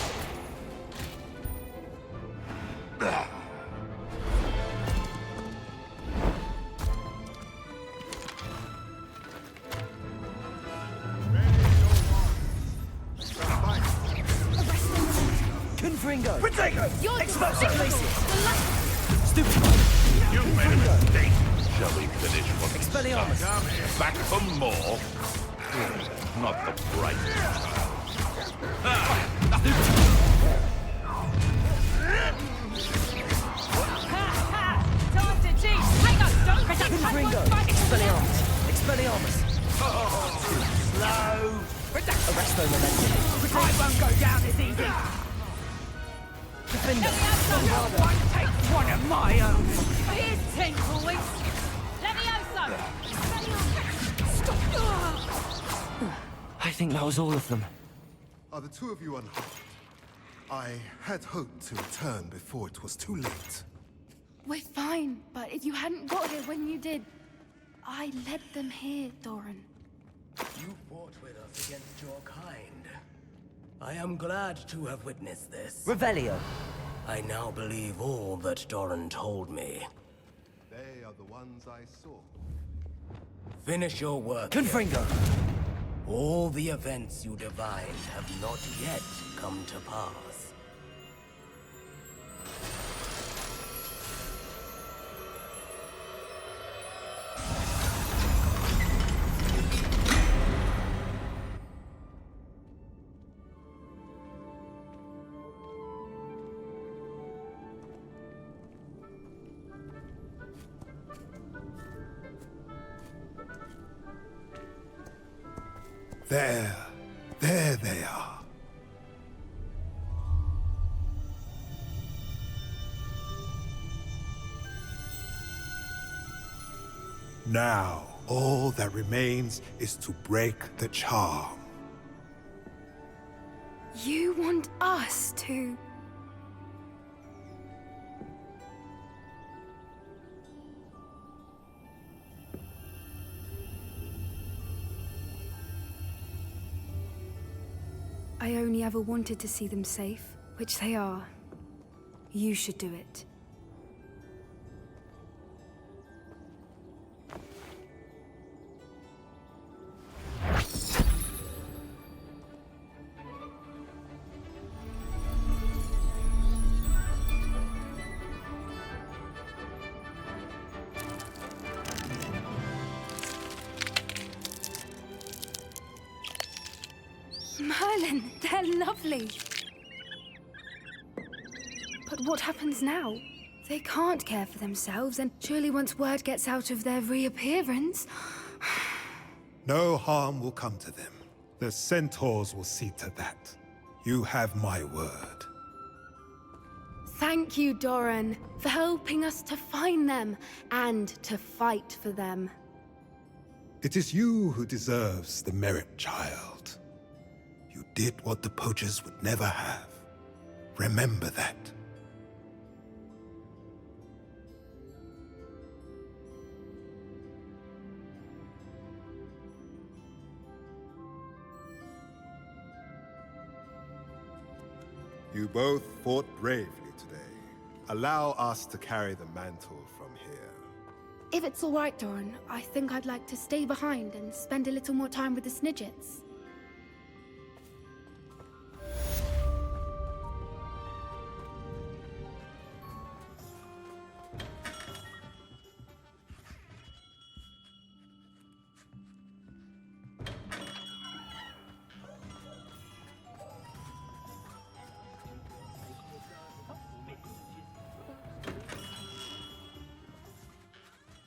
Confringo. Potato! You're Explosive Glacius. Stupid. You've made a mistake. Shall we finish what Expelliarmus. Back for more? Not the brightest. Time to cheat! Hang on! Don't protect Confringo. Expelliarmus. Expelliarmus. Slow. Arresto Momentum. I won't go down as easy. Defender. One take one of my own. Here's 10, boys! Levioso! I think that was all of them. Are the two of you unharmed? I had hoped to return before it was too late. We're fine, but if you hadn't got here when you did, I led them here, Doran. You fought with us against your kind. I am glad to have witnessed this. Revelio. I now believe all that Doran told me. They are the ones I saw. Finish your work. Confringo. All the events you divined have not yet come to pass. There they are. Now, all that remains is to break the charm. You want us to... I only ever wanted to see them safe, Which they are. You should do it. Merlin, they're lovely. But what happens now? They can't care for themselves, and surely once word gets out of their reappearance... No harm will come to them. The centaurs will see to that. You have my word. Thank you, Doran, for helping us to find them and to fight for them. It is you who deserves the merit, child. You did what the poachers would never have. Remember that. You both fought bravely today. Allow us to carry the mantle from here. If it's all right, Doran, I think I'd like to stay behind and spend a little more time with the Snidgets.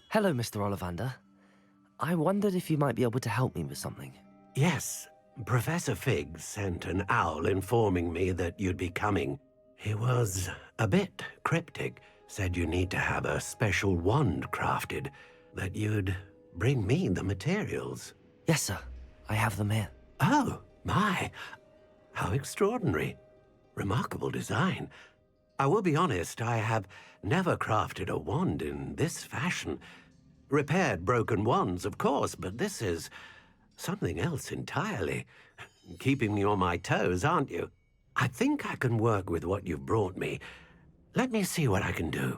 Hello, Mr. Ollivander. I wondered if you might be able to help me with something. Yes, Professor Fig sent an owl informing me that you'd be coming. He was a bit cryptic, said you need to have a special wand crafted, that you'd bring me the materials. Yes, sir. I have them here. Oh, my. How extraordinary. Remarkable design. I will be honest, I have never crafted a wand in this fashion. Repaired broken wands, of course, but this is something else entirely. Keeping me on my toes, aren't you? I think I can work with what you've brought me. Let me see what I can do.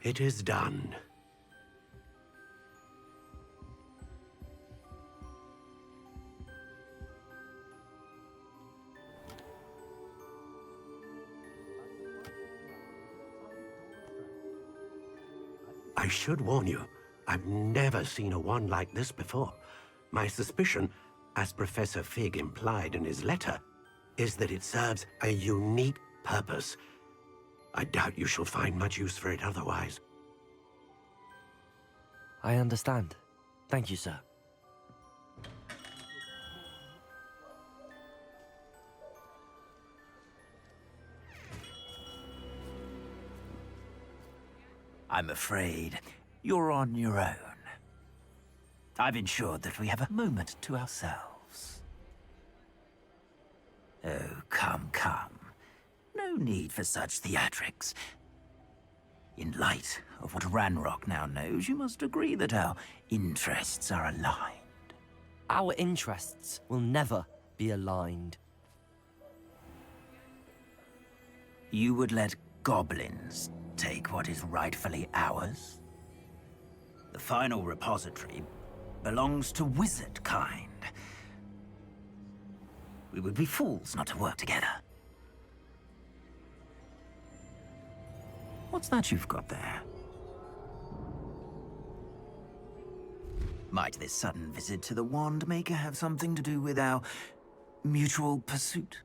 It is done. I should warn you, I've never seen a wand like this before. My suspicion, as Professor Fig implied in his letter, is that it serves a unique purpose. I doubt you shall find much use for it otherwise. I understand. Thank you, sir. I'm afraid you're on your own. I've ensured that we have a moment to ourselves. Oh, come, come. No need for such theatrics. In light of what Ranrok now knows, you must agree that our interests are aligned. Our interests will never be aligned. You would let goblins take what is rightfully ours? The final repository belongs to wizard kind. We would be fools not to work together. What's that you've got there? Might this sudden visit to the Wand Maker have something to do with our mutual pursuit?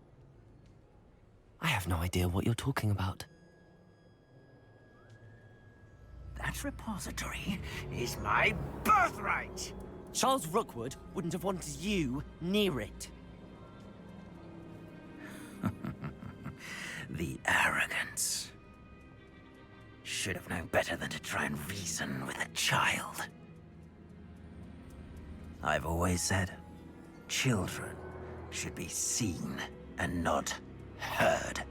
I have no idea what you're talking about. That repository is my birthright! Charles Rookwood wouldn't have wanted you near it. The arrogance. Should have known better than to try and reason with a child. I've always said, children should be seen and not heard.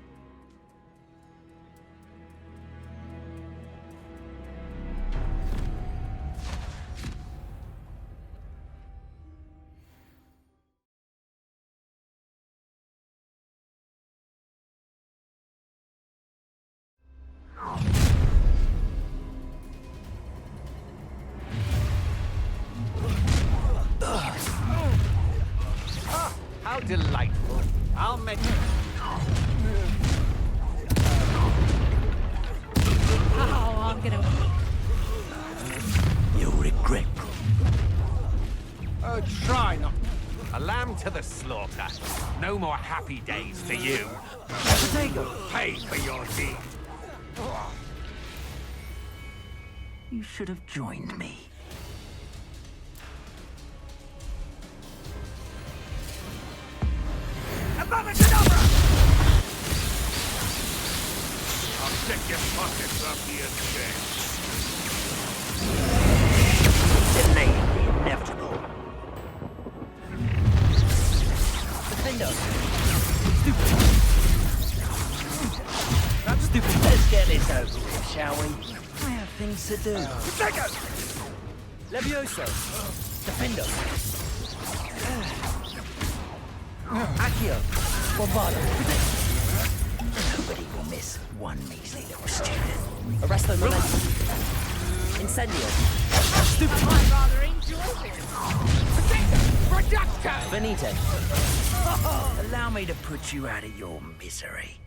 How delightful. I'll make... Oh, I'm gonna... You'll regret. Oh, try not... A lamb to the slaughter. No more happy days for you. Potato! Pay for your deed. You should have joined me. I'll check your pockets after your check. Delaying the inevitable. Defender! That's stupid. Let's get this over with, shall we? I have things to do. Take Levioso! Defender! Accio! Bombarda! Nobody will miss one measly little student. Arresto Momentum! Incendio! Stupid! I rather enjoy this. Productor! Venite! Allow me to put you out of your misery.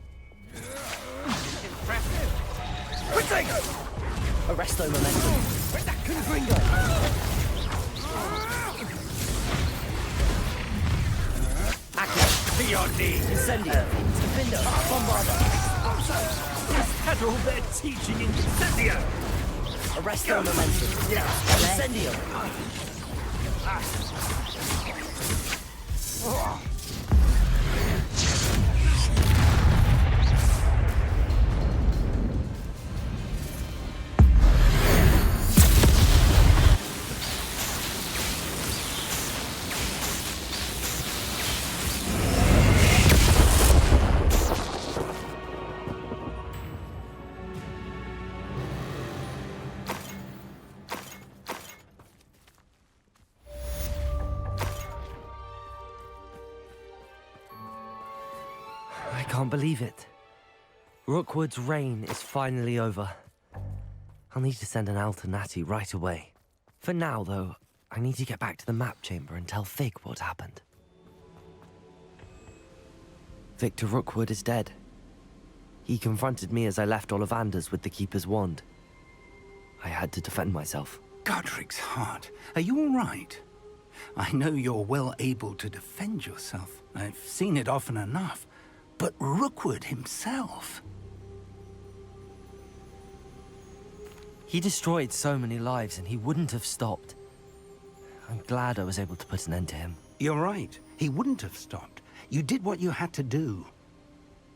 Impressive. Potato! Arresto Momentum! Gringo! Accio! To your knees. Incendio! Defender! Bombarda! Had all their teaching incendio. Arresto Momentum! Incendio! I can't believe it. Rookwood's reign is finally over. I'll need to send an Alternati right away. For now, though, I need to get back to the map chamber and tell Fig what happened. Victor Rookwood is dead. He confronted me as I left Ollivander's with the Keeper's wand. I had to defend myself. Godric's heart. Are you all right? I know you're well able to defend yourself. I've seen it often enough. But Rookwood himself... He destroyed so many lives and he wouldn't have stopped. I'm glad I was able to put an end to him. You're right. He wouldn't have stopped. You did what you had to do.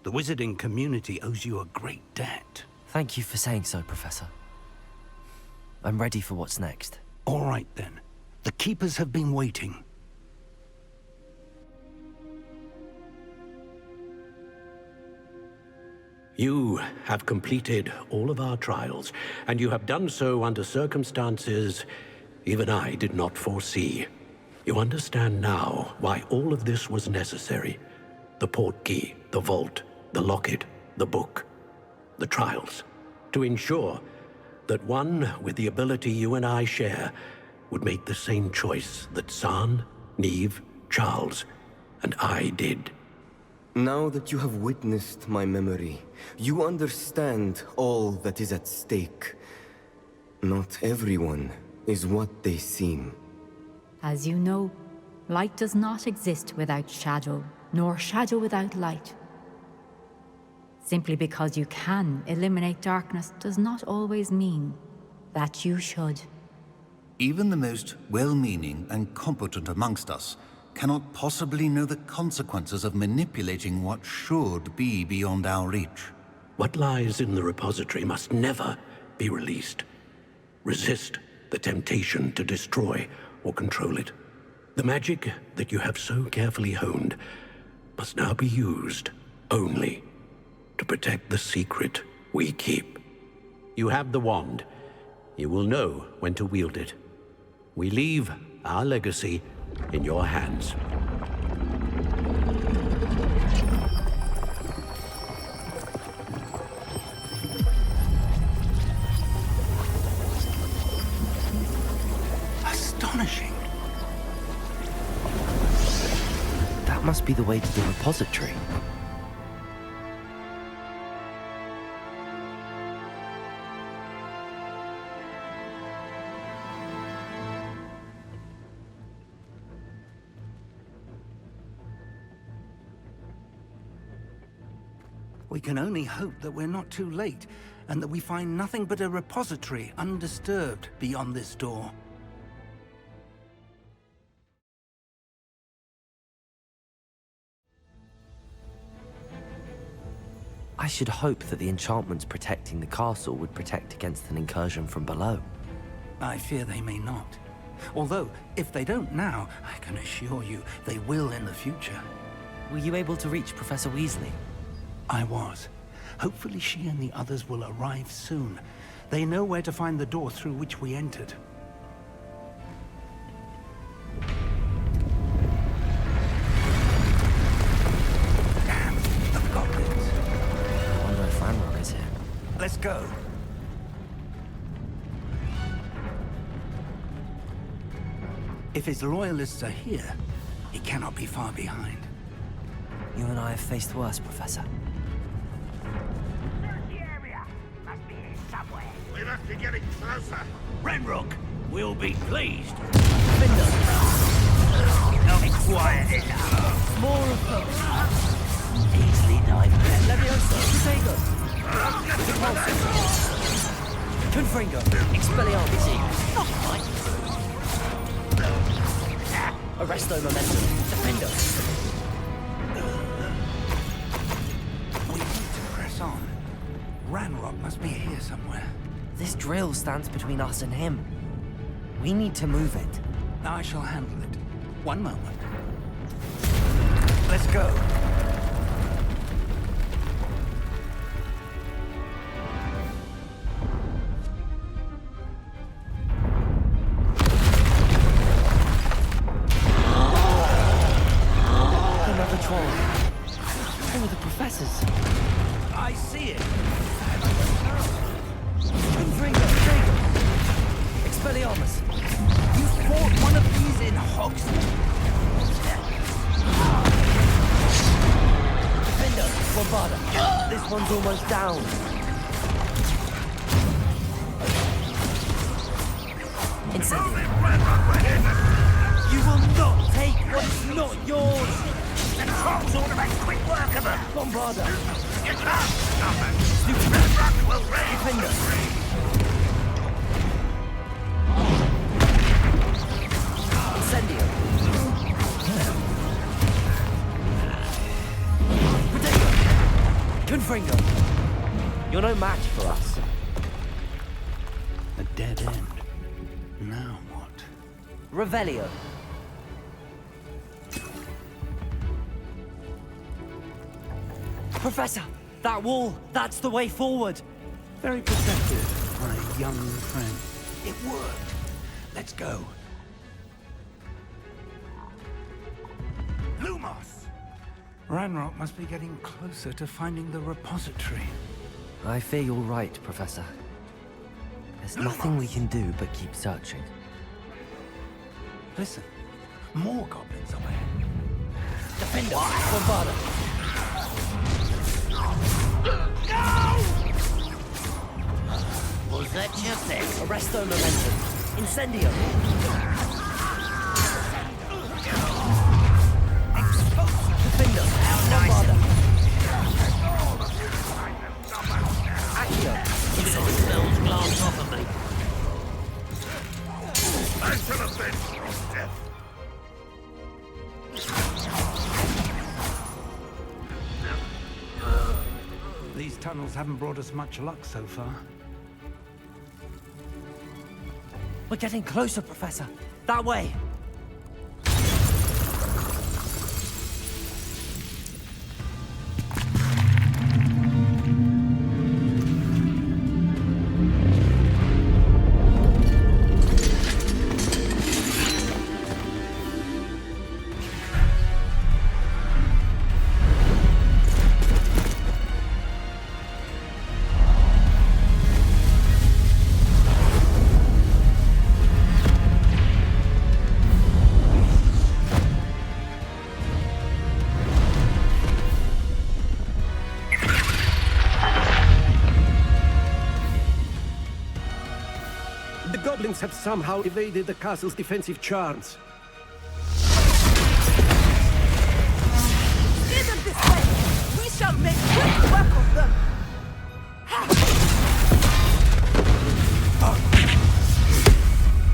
The wizarding community owes you a great debt. Thank you for saying so, Professor. I'm ready for what's next. All right, then. The Keepers have been waiting. You have completed all of our trials, and you have done so under circumstances even I did not foresee. You understand now why all of this was necessary. The portkey, the vault, the locket, the book, the trials. To ensure that one with the ability you and I share would make the same choice that San, Neve, Charles, and I did. Now that you have witnessed my memory, you understand all that is at stake. Not everyone is what they seem. As you know, light does not exist without shadow, nor shadow without light. Simply because you can eliminate darkness does not always mean That you should. Even the most well-meaning and competent amongst us cannot possibly know the consequences of manipulating what should be beyond our reach. What lies in the repository must never be released. Resist the temptation to destroy or control it. The magic that you have so carefully honed must now be used only to protect the secret we keep. You have the wand. You will know when to wield it. We leave our legacy in your hands. Astonishing. That must be the way to the repository. We can only hope that we're not too late, and that we find nothing but a repository undisturbed beyond this door. I should hope that the enchantments protecting the castle would protect against an incursion from below. I fear they may not. Although, if they don't now, I can assure you they will in the future. Were you able to reach Professor Weasley? I was. Hopefully she and the others will arrive soon. They know where to find the door through which we entered. Damn, the goblins. I wonder if Ranrok is here. Let's go. If his loyalists are here, he cannot be far behind. You and I have faced worse, Professor. We must be getting closer. Ranrok will be pleased. Not quiet enough. More of them! Easily nightmare. Leviosa, Sego! Confringo, Expelliarmus! Not quite. Arresto Momentum, Defendo! We need to press on. Ranrok must be here somewhere. This drill stands between us and him. We need to move it. I shall handle it. One moment. Let's go. Another troll. Oh, the professors. I see it. Confringo, Sego! Expelliarmus! You fought one of these in Hogwarts? Defender, Bombarda. This one's almost down. Incendio. You will not take what's not yours! The trolls ought to make quick work of them. Bombarda. You can't stop it. Ranrok will raise. Defender. Incendio. Potato. Confringo. You're no match for us. A dead end. Now what? Revelio. Professor, that wall, that's the way forward. Very perceptive, my young friend. It worked. Let's go. Lumos! Ranrok must be getting closer to finding the repository. I fear you're right, Professor. There's nothing we can do but keep searching. Listen, more goblins away. Defender, Bombarda. Was that your thing? Arresto Momentum. Incendio. Defender, Bombarda. Accio. Spells glance off of me. I shall avenge your death. These tunnels haven't brought us much luck so far. We're getting closer, Professor. That way. The goblins have somehow evaded the castle's defensive charms. Steer them this way! We shall make quick work of them!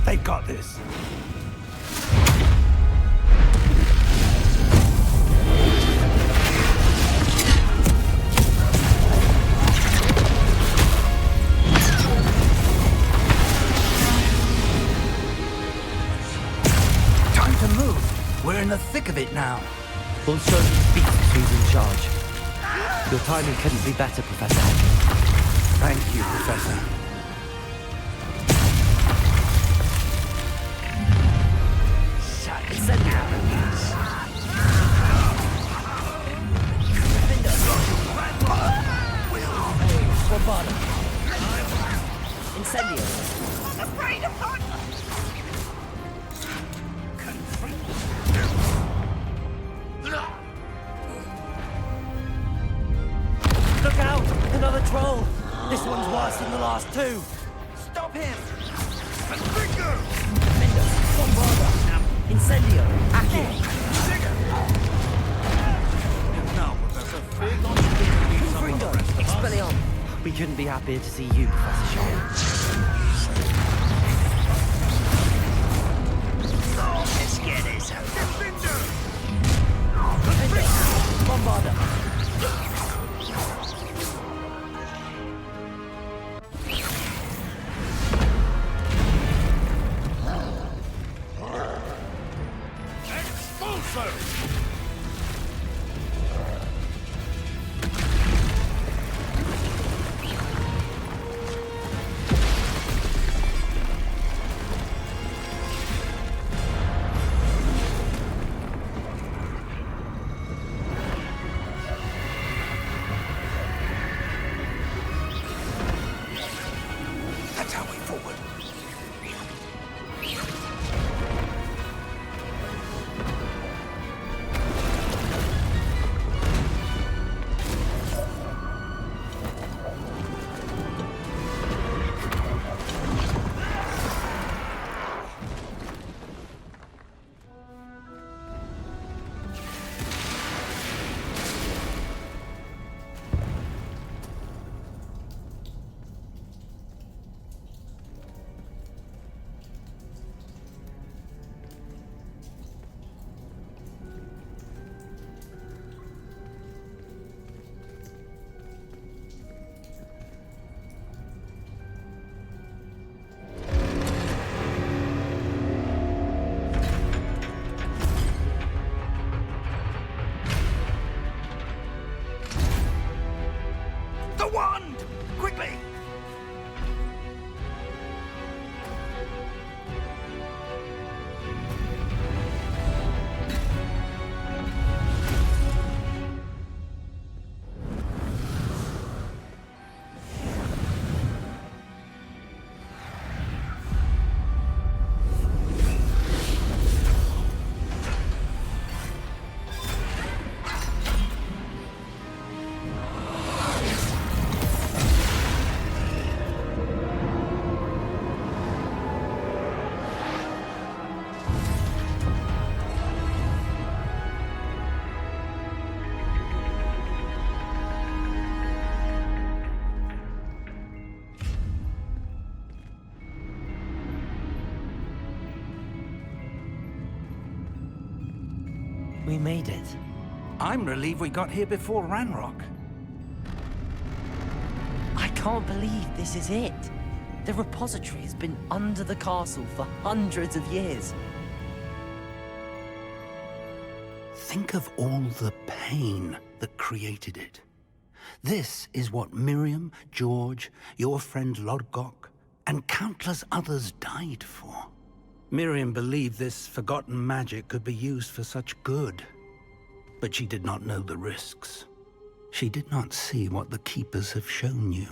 They got this. We're in the thick of it now. We'll show these beasts who's in charge. Your timing couldn't be better, Professor. Thank you, Professor. Incendio. Afraid of hot. Look out! Another troll! This one's worse than the last two! Stop him! Finger! Mindo, Bombarda, Incendio, Aki. Now, Professor, fear not you can beat some of the rest of us. Expelliarmus! We couldn't be happier to see you, Professor Shaw. Let's get this out. Bombarda. We made it. I'm relieved we got here before Ranrok. I can't believe this is it. The repository has been under the castle for hundreds of years. Think of all the pain that created it. This is what Miriam, George, your friend Lodgok, and countless others died for. Miriam believed this forgotten magic could be used for such good. But she did not know the risks. She did not see what the Keepers have shown you.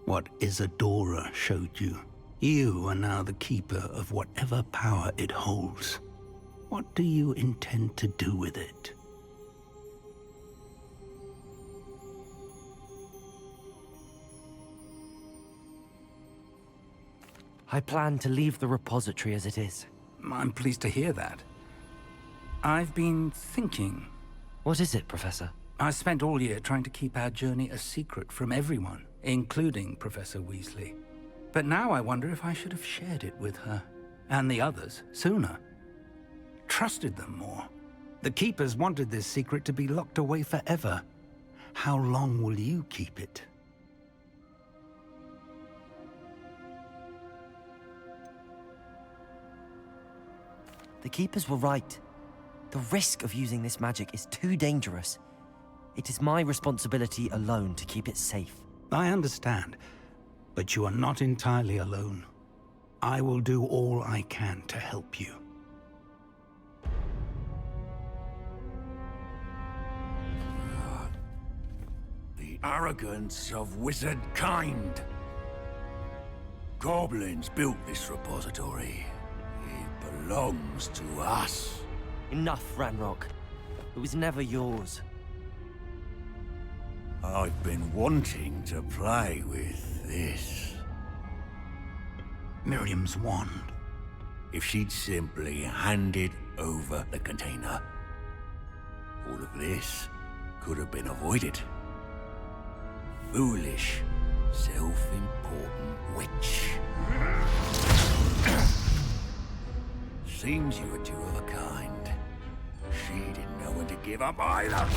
What Isadora showed you. You are now the Keeper of whatever power it holds. What do you intend to do with it? I plan to leave the repository as it is. I'm pleased to hear that. I've been thinking. What is it, Professor? I spent all year trying to keep our journey a secret from everyone, including Professor Weasley. But now I wonder if I should have shared it with her, and the others, sooner. Trusted them more. The Keepers wanted this secret to be locked away forever. How long will you keep it? The Keepers were right. The risk of using this magic is too dangerous. It is my responsibility alone to keep it safe. I understand, but you are not entirely alone. I will do all I can to help you. The arrogance of wizard kind. Goblins built this repository. It belongs to us. Enough, Ranrok. It was never yours. I've been wanting to play with this. Miriam's wand. If she'd simply handed over the container, all of this could have been avoided. Foolish, self-important witch. Seems you were two of a kind. She didn't know when to give up either.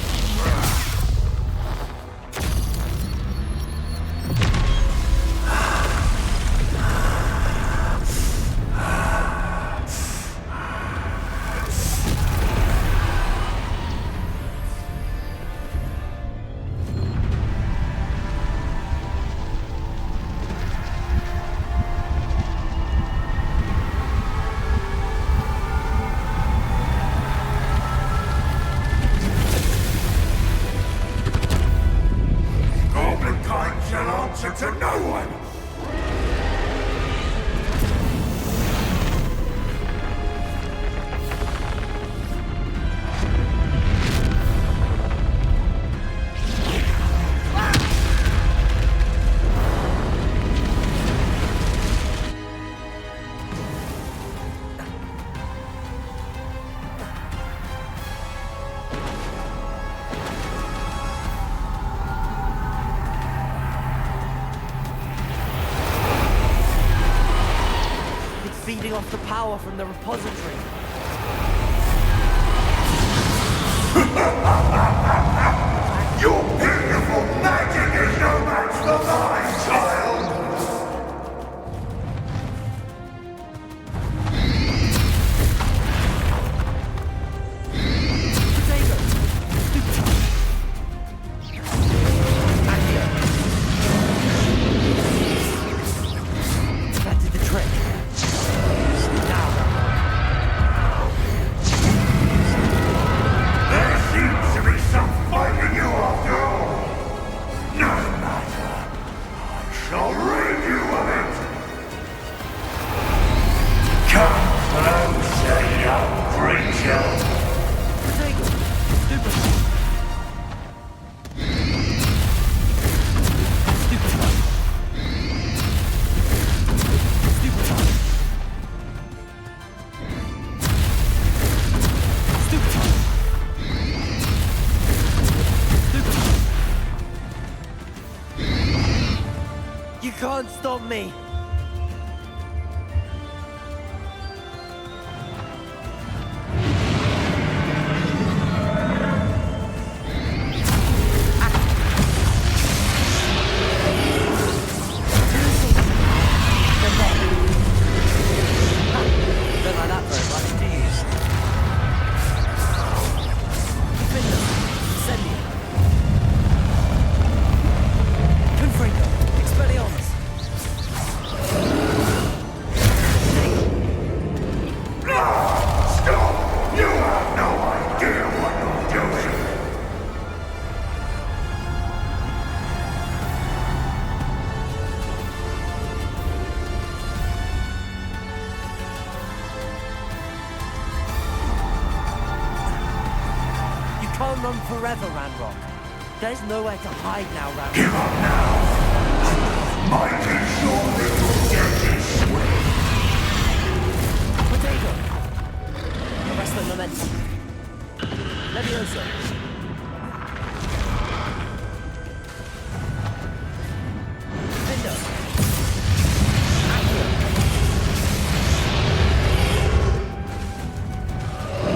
To no one! Feeding off the power from the repository. Your beautiful magic is no match for mine, child! That did the trick. There seems to be some fight in you after all. No matter. I shall rid you of it. Come closer, young creature. You can't stop me. can't run forever, Ranrok. There's nowhere to hide now, Ranrok. Give up now! Might be sure that you'll get this way. Potato! Arrest the momentum. Levioso. Vindo. Accio.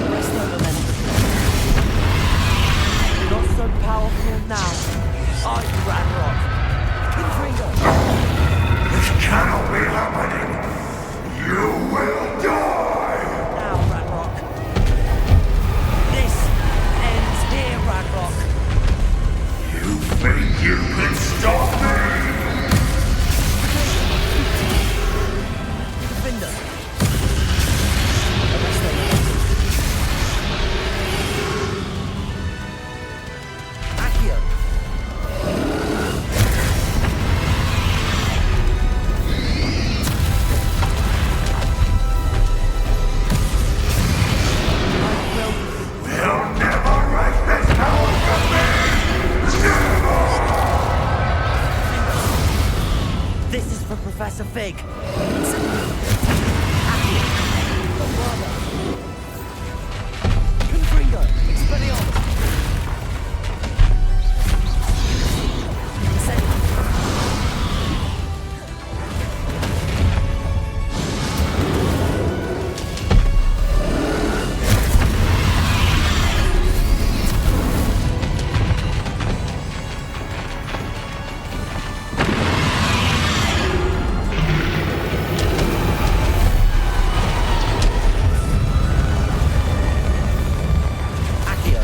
Arrest the momentum. Not so powerful now. Are you, Ranrok? Confringo. This cannot be happening. You will die! Now, Ranrok. This ends here, Ranrok. You think you can stop me? Defender. Arrest the momentum. Accio. We'll never write this power from me! Never! This is for Professor Fig. Confringo. Expelliarmus. Accio.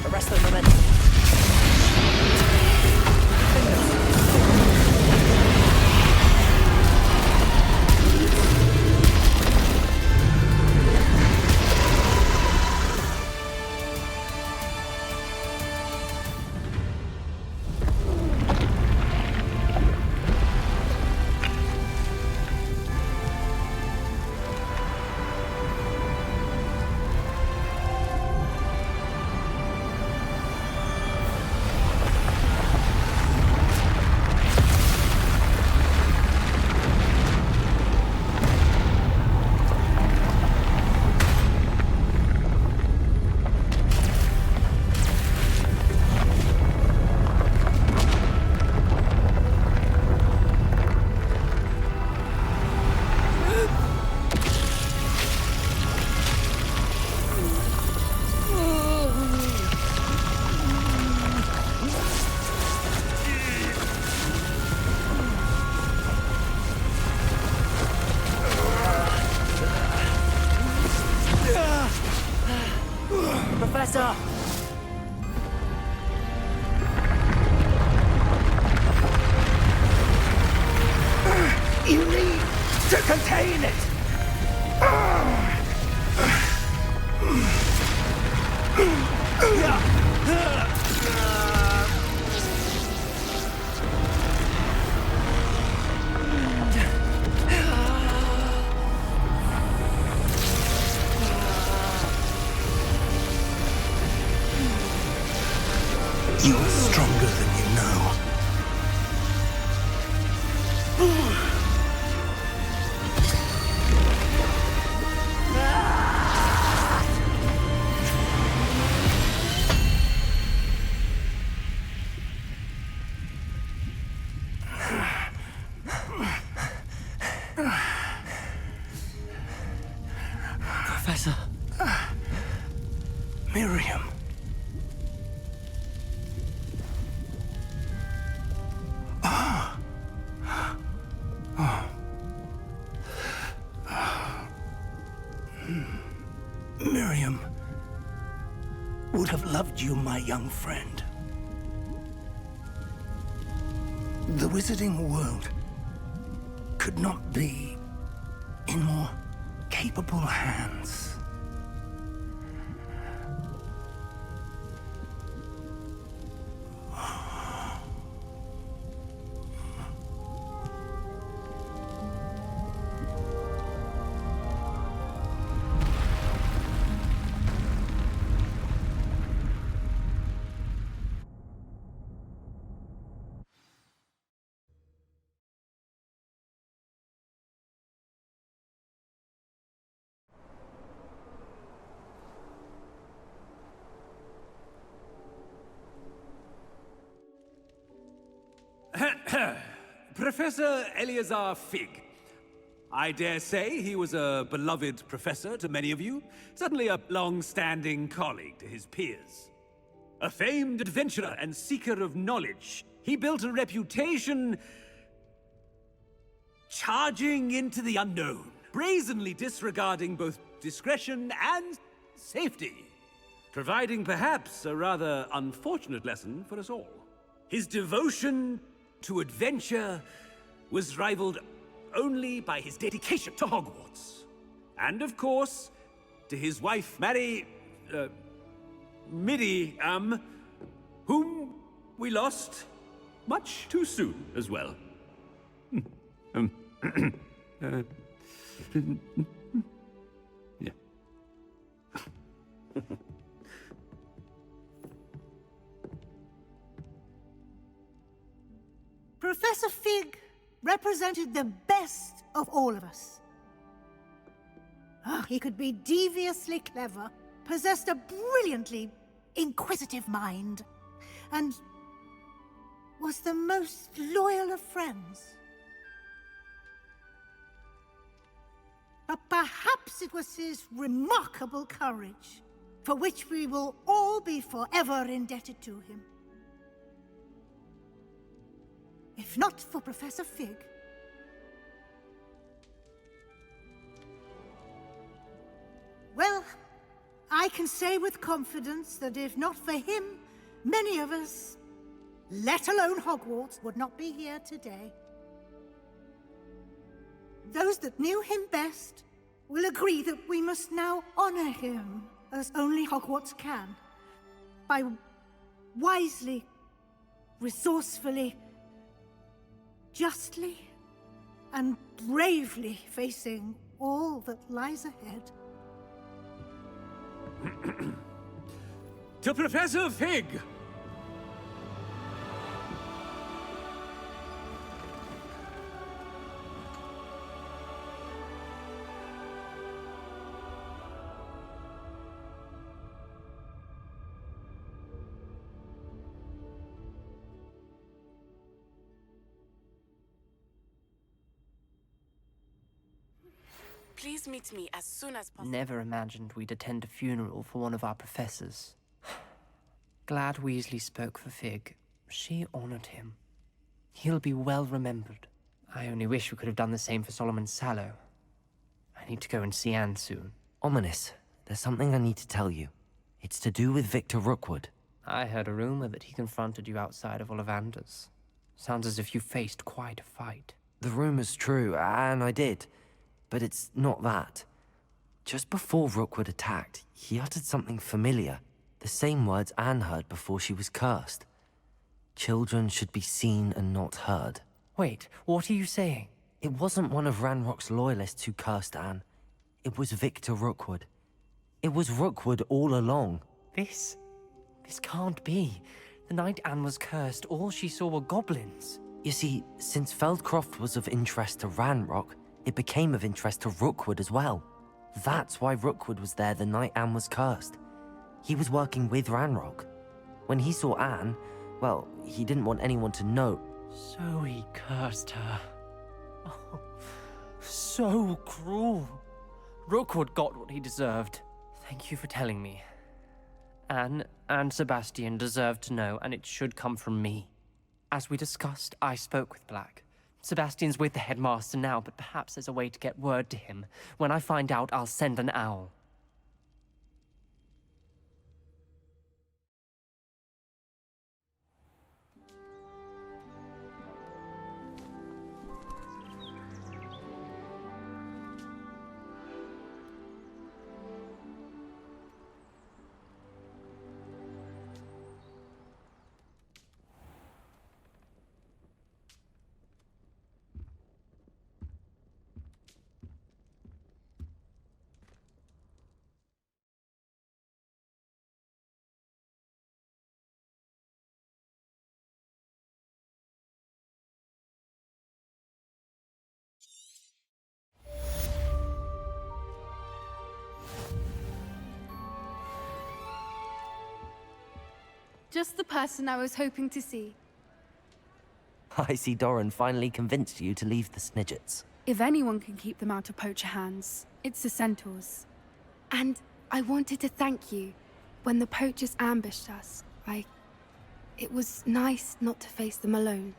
Arrest the momentum. Professor! You need to contain it! You are stronger than you know. Professor. Miriam. Miriam would have loved you, my young friend. The wizarding world could not be in more capable hands. Professor Eleazar Fig. I dare say he was a beloved professor to many of you, certainly a long-standing colleague to his peers. A famed adventurer and seeker of knowledge, he built a reputation charging into the unknown, brazenly disregarding both discretion and safety, providing perhaps a rather unfortunate lesson for us all. His devotion to adventure was rivaled only by his dedication to Hogwarts. And of course, to his wife, Miriam, whom we lost much too soon as well. Yeah. Professor Fig represented the best of all of us. He could be deviously clever, possessed a brilliantly inquisitive mind, and was the most loyal of friends. But perhaps it was his remarkable courage, for which we will all be forever indebted to him. If not for Professor Fig, well, I can say with confidence that if not for him, many of us, let alone Hogwarts, would not be here today. Those that knew him best will agree that we must now honor him as only Hogwarts can, by wisely, resourcefully, justly, and bravely facing all that lies ahead. To Professor Fig! Please meet me as soon as possible. Never imagined we'd attend a funeral for one of our professors. Glad Weasley spoke for Fig. She honored him. He'll be well remembered. I only wish we could have done the same for Solomon Sallow. I need to go and see Anne soon. Ominous, there's something I need to tell you. It's to do with Victor Rookwood. I heard a rumor that he confronted you outside of Ollivander's. Sounds as if you faced quite a fight. The rumor's true, and I did. But it's not that. Just before Rookwood attacked, he uttered something familiar. The same words Anne heard before she was cursed. Children should be seen and not heard. Wait, what are you saying? It wasn't one of Ranrock's loyalists who cursed Anne. It was Victor Rookwood. It was Rookwood all along. This can't be. The night Anne was cursed, all she saw were goblins. You see, since Feldcroft was of interest to Ranrock, it became of interest to Rookwood as well. That's why Rookwood was there the night Anne was cursed. He was working with Ranrock. When he saw Anne, well, he didn't want anyone to know. So he cursed her. Oh, so cruel. Rookwood got what he deserved. Thank you for telling me. Anne and Sebastian deserve to know, and it should come from me. As we discussed, I spoke with Black. Sebastian's with the headmaster now, but perhaps there's a way to get word to him. When I find out, I'll send an owl. Just the person I was hoping to see. I see Doran finally convinced you to leave the Snidgets. If anyone can keep them out of poacher hands, it's the centaurs. And I wanted to thank you. When the poachers ambushed us, it was nice not to face them alone.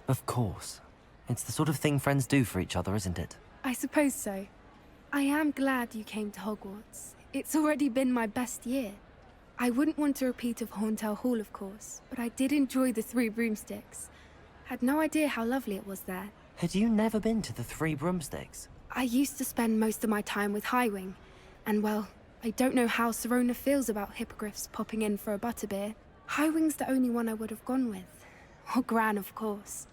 Of course. It's the sort of thing friends do for each other, isn't it? I suppose so. I am glad you came to Hogwarts. It's already been my best year. I wouldn't want a repeat of Horntail Hall, of course, but I did enjoy the Three Broomsticks. Had no idea how lovely it was there. Had you never been to the Three Broomsticks? I used to spend most of my time with Highwing, and well, I don't know how Serona feels about hippogriffs popping in for a butterbeer. Highwing's the only one I would have gone with. Or Gran, of course.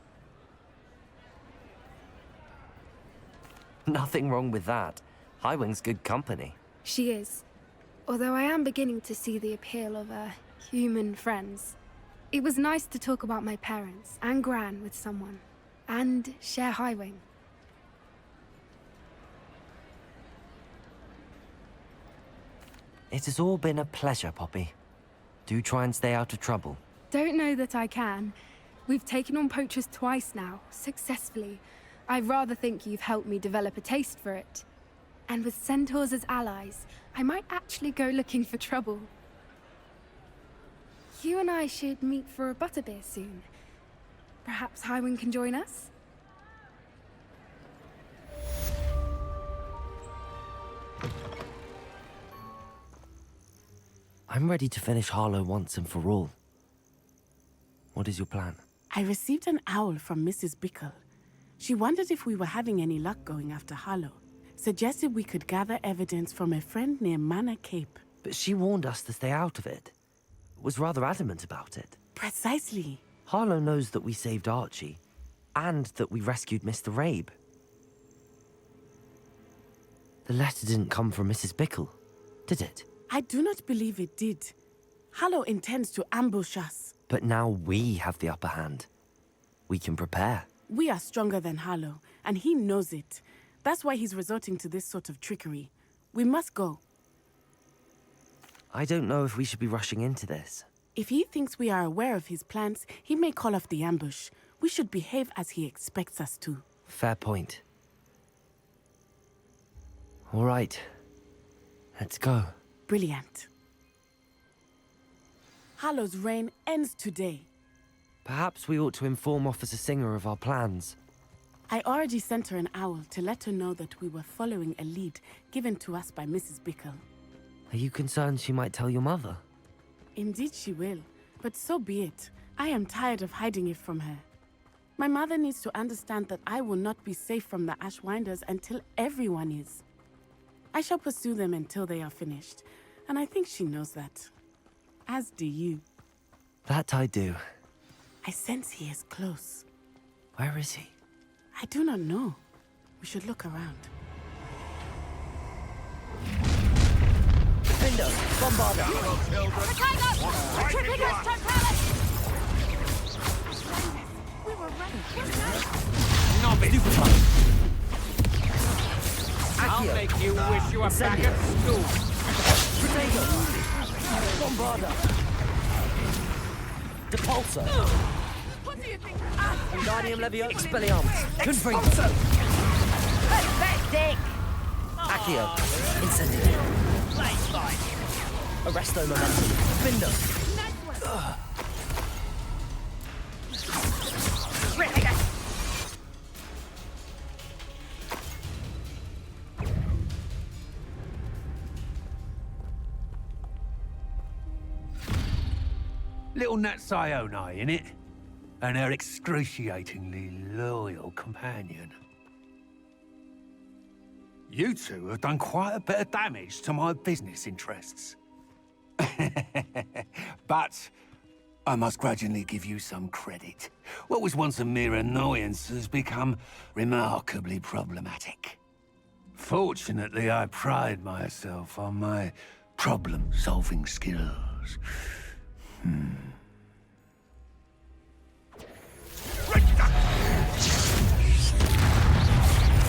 Nothing wrong with that. Highwing's good company. She is. Although I am beginning to see the appeal of, human friends. It was nice to talk about my parents and Gran with someone. And share Highwing. It has all been a pleasure, Poppy. Do try and stay out of trouble. Don't know that I can. We've taken on poachers twice now, successfully. I rather think you've helped me develop a taste for it. And with centaurs as allies, I might actually go looking for trouble. You and I should meet for a butterbeer soon. Perhaps Highwing can join us? I'm ready to finish Harlow once and for all. What is your plan? I received an owl from Mrs. Bickle. She wondered if we were having any luck going after Harlow. Suggested we could gather evidence from a friend near Manor Cape. But she warned us to stay out of it. Was rather adamant about it. Precisely. Harlow knows that we saved Archie, and that we rescued Mr. Rabe. The letter didn't come from Mrs. Bickle, did it? I do not believe it did. Harlow intends to ambush us. But now we have the upper hand. We can prepare. We are stronger than Harlow, and he knows it. That's why he's resorting to this sort of trickery. We must go. I don't know if we should be rushing into this. If he thinks we are aware of his plans, he may call off the ambush. We should behave as he expects us to. Fair point. All right. Let's go. Brilliant. Harlow's reign ends today. Perhaps we ought to inform Officer Singer of our plans. I already sent her an owl to let her know that we were following a lead given to us by Mrs. Bickle. Are you concerned she might tell your mother? Indeed she will, but so be it. I am tired of hiding it from her. My mother needs to understand that I will not be safe from the Ashwinders until everyone is. I shall pursue them until they are finished, and I think she knows that. As do you. That I do. I sense he is close. Where is he? I do not know. We should look around. Defender! Bombarder! We were running. I'll make you wish you were back at school. Potato! Bombarder! Depulsor! What do you think? Wingardium Leviosa! Expelliarmus! Confringo! Pathetic! Accio! Incendio! Arresto Momentum! Bindo! Little Nat Sione, innit? And her excruciatingly loyal companion. You two have done quite a bit of damage to my business interests. But I must grudgingly give you some credit. What was once a mere annoyance has become remarkably problematic. Fortunately, I pride myself on my problem-solving skills.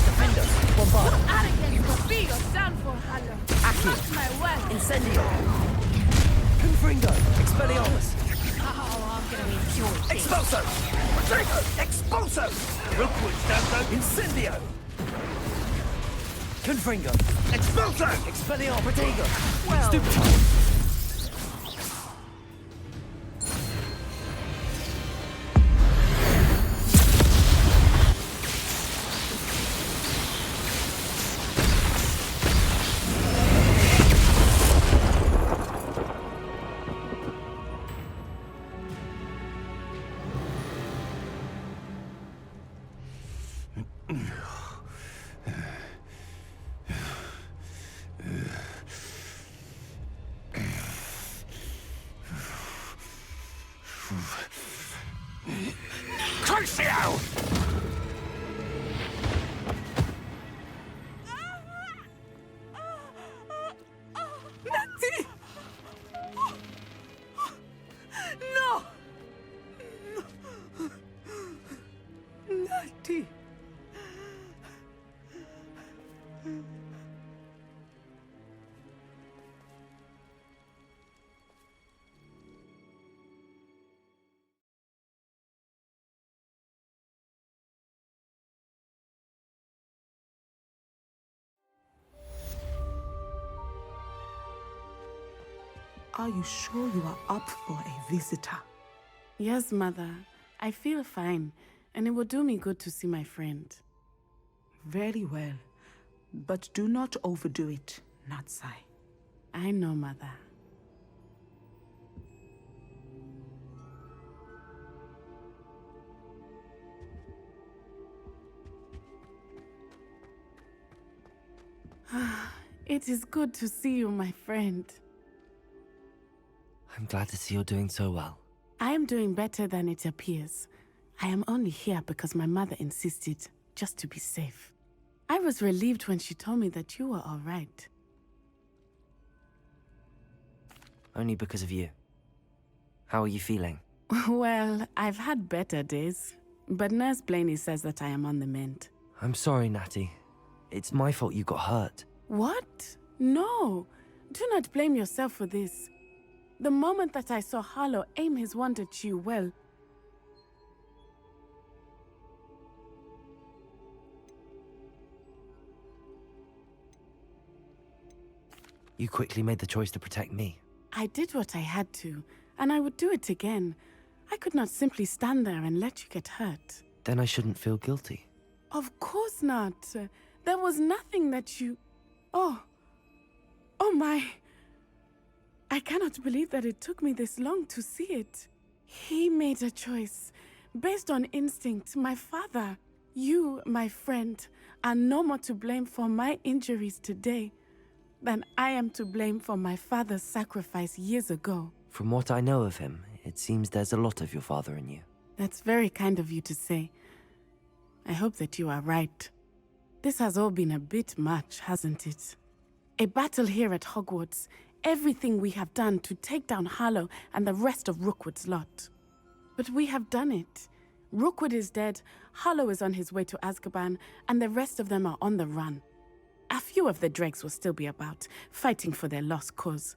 Defender! Bombarder! Arrogance will be your downfall, Harlow. Accio! Mark my words. Incendio! Confringo! Expelliarmus! Oh, I'm gonna be Expulso! Rodrigo! Expulso! Rookwood stands out. Incendio! Confringo! Expulso! Expelliarmus! Protego! Well... Crucio! Natty! No! Natty! Are you sure you are up for a visitor? Yes, Mother. I feel fine, and it will do me good to see my friend. Very well. But do not overdo it, Natsai. I know, Mother. It is good to see you, my friend. I'm glad to see you're doing so well. I am doing better than it appears. I am only here because my mother insisted, just to be safe. I was relieved when she told me that you were all right. Only because of you. How are you feeling? Well, I've had better days, but Nurse Blaney says that I am on the mend. I'm sorry, Natty. It's my fault you got hurt. What? No! Do not blame yourself for this. The moment that I saw Harlow aim his wand at you, well... You quickly made the choice to protect me. I did what I had to, and I would do it again. I could not simply stand there and let you get hurt. Then I shouldn't feel guilty. Of course not. There was nothing that you... Oh. Oh my... I cannot believe that it took me this long to see it. He made a choice. Based on instinct, my father. You, my friend, are no more to blame for my injuries today than I am to blame for my father's sacrifice years ago. From what I know of him, it seems there's a lot of your father in you. That's very kind of you to say. I hope that you are right. This has all been a bit much, hasn't it? A battle here at Hogwarts. Everything we have done to take down Harlow and the rest of Rookwood's lot. But we have done it. Rookwood is dead, Harlow is on his way to Azkaban, and the rest of them are on the run. A few of the dregs will still be about, fighting for their lost cause.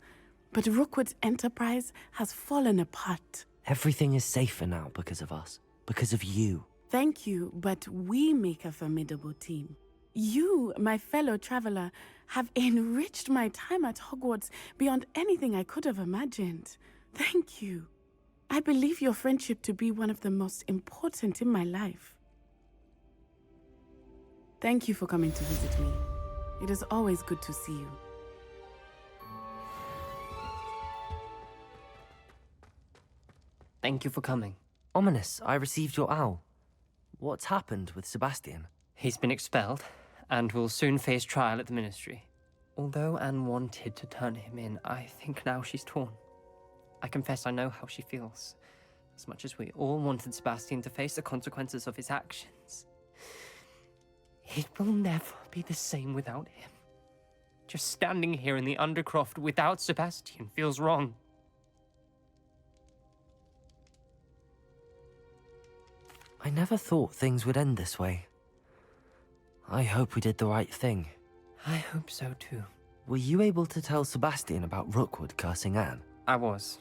But Rookwood's enterprise has fallen apart. Everything is safer now because of us. Because of you. Thank you, but we make a formidable team. You, my fellow traveler, have enriched my time at Hogwarts beyond anything I could have imagined. Thank you. I believe your friendship to be one of the most important in my life. Thank you for coming to visit me. It is always good to see you. Thank you for coming. Ominous, I received your owl. What's happened with Sebastian? He's been expelled, and will soon face trial at the Ministry. Although Anne wanted to turn him in, I think now she's torn. I confess I know how she feels. As much as we all wanted Sebastian to face the consequences of his actions. It will never be the same without him. Just standing here in the Undercroft without Sebastian feels wrong. I never thought things would end this way. I hope we did the right thing. I hope so too. Were you able to tell Sebastian about Rookwood cursing Anne? I was.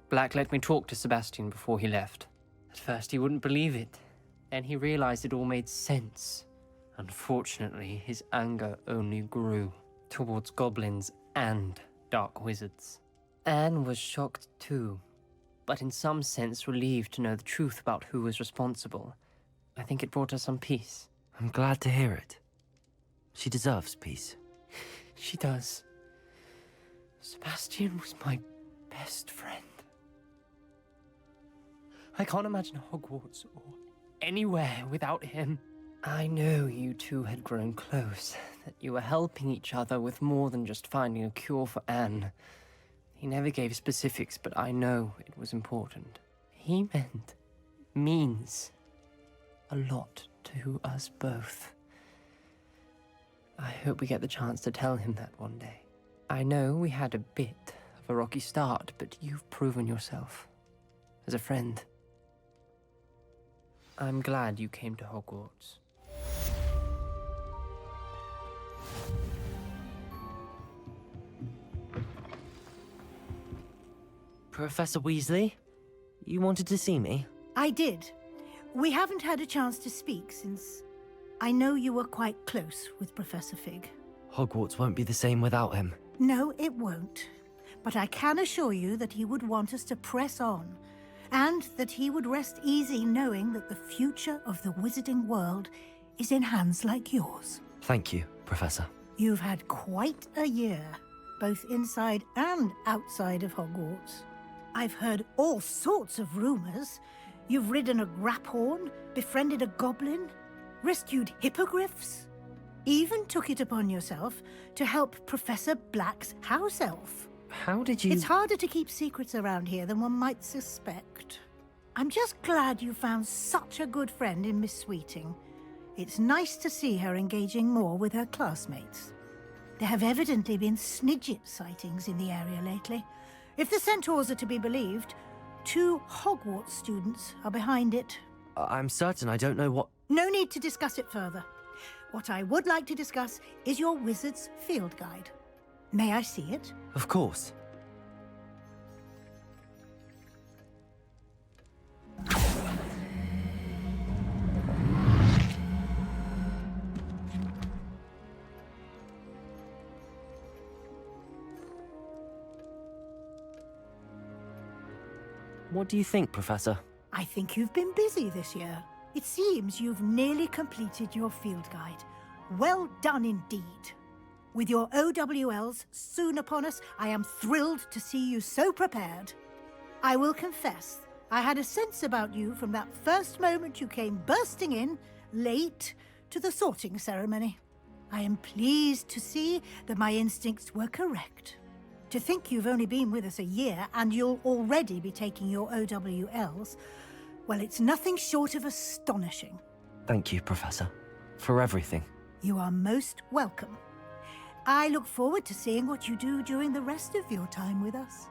Black let me talk to Sebastian before he left. At first, he wouldn't believe it. Then he realized it all made sense. Unfortunately, his anger only grew towards goblins and dark wizards. Anne was shocked too, but in some sense relieved to know the truth about who was responsible. I think it brought her some peace. I'm glad to hear it. She deserves peace. She does. Sebastian was my best friend. I can't imagine Hogwarts or anywhere without him. I know you two had grown close, that you were helping each other with more than just finding a cure for Anne. He never gave specifics, but I know it was important. He means a lot to us both. I hope we get the chance to tell him that one day. I know we had a bit of a rocky start, but you've proven yourself as a friend. I'm glad you came to Hogwarts. Professor Weasley, you wanted to see me? I did. We haven't had a chance to speak since I know you were quite close with Professor Fig. Hogwarts won't be the same without him. No, it won't. But I can assure you that he would want us to press on, and that he would rest easy knowing that the future of the wizarding world is in hands like yours. Thank you, Professor. You've had quite a year, both inside and outside of Hogwarts. I've heard all sorts of rumors. You've ridden a graphorn, befriended a goblin, rescued hippogriffs, even took it upon yourself to help Professor Black's house elf. How did you... It's harder to keep secrets around here than one might suspect. I'm just glad you found such a good friend in Miss Sweeting. It's nice to see her engaging more with her classmates. There have evidently been Snidget sightings in the area lately. If the centaurs are to be believed, 2 Hogwarts students are behind it. I'm certain I don't know what... No need to discuss it further. What I would like to discuss is your wizard's field guide. May I see it? Of course. What do you think, Professor? I think you've been busy this year. It seems you've nearly completed your field guide. Well done indeed. With your OWLs soon upon us, I am thrilled to see you so prepared. I will confess, I had a sense about you from that first moment you came bursting in, late, to the sorting ceremony. I am pleased to see that my instincts were correct. To think you've only been with us a year and you'll already be taking your OWLs, well, it's nothing short of astonishing. Thank you, Professor, for everything. You are most welcome. I look forward to seeing what you do during the rest of your time with us.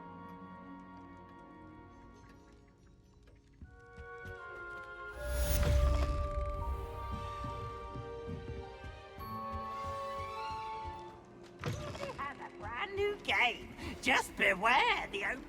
We have a brand new game. Just beware the open...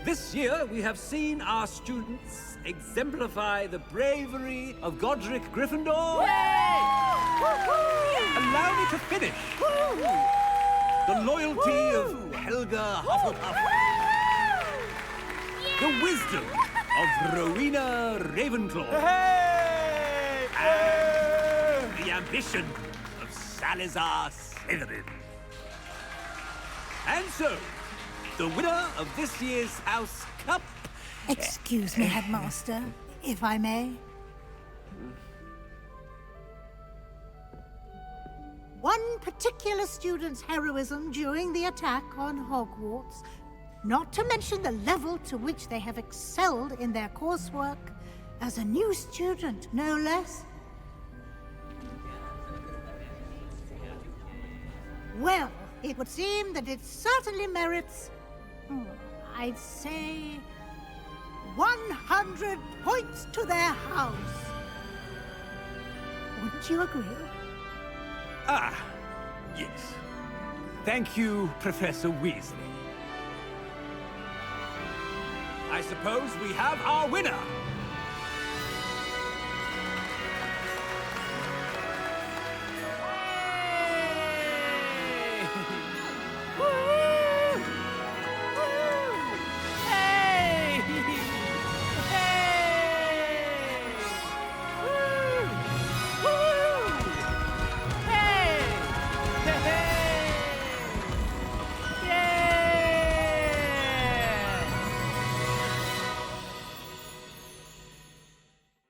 This year, we have seen our students exemplify the bravery of Godric Gryffindor. Allow me to finish. The loyalty of Helga Hufflepuff. The wisdom of Rowena Ravenclaw. And the ambition of Salazar Slytherin. And so, the winner of this year's House Cup... Excuse me, Headmaster, if I may. One particular student's heroism during the attack on Hogwarts, not to mention the level to which they have excelled in their coursework, as a new student, no less. Well, it would seem that it certainly merits, I'd say, 100 points to their house. Wouldn't you agree? Ah, yes. Thank you, Professor Weasley. I suppose we have our winner.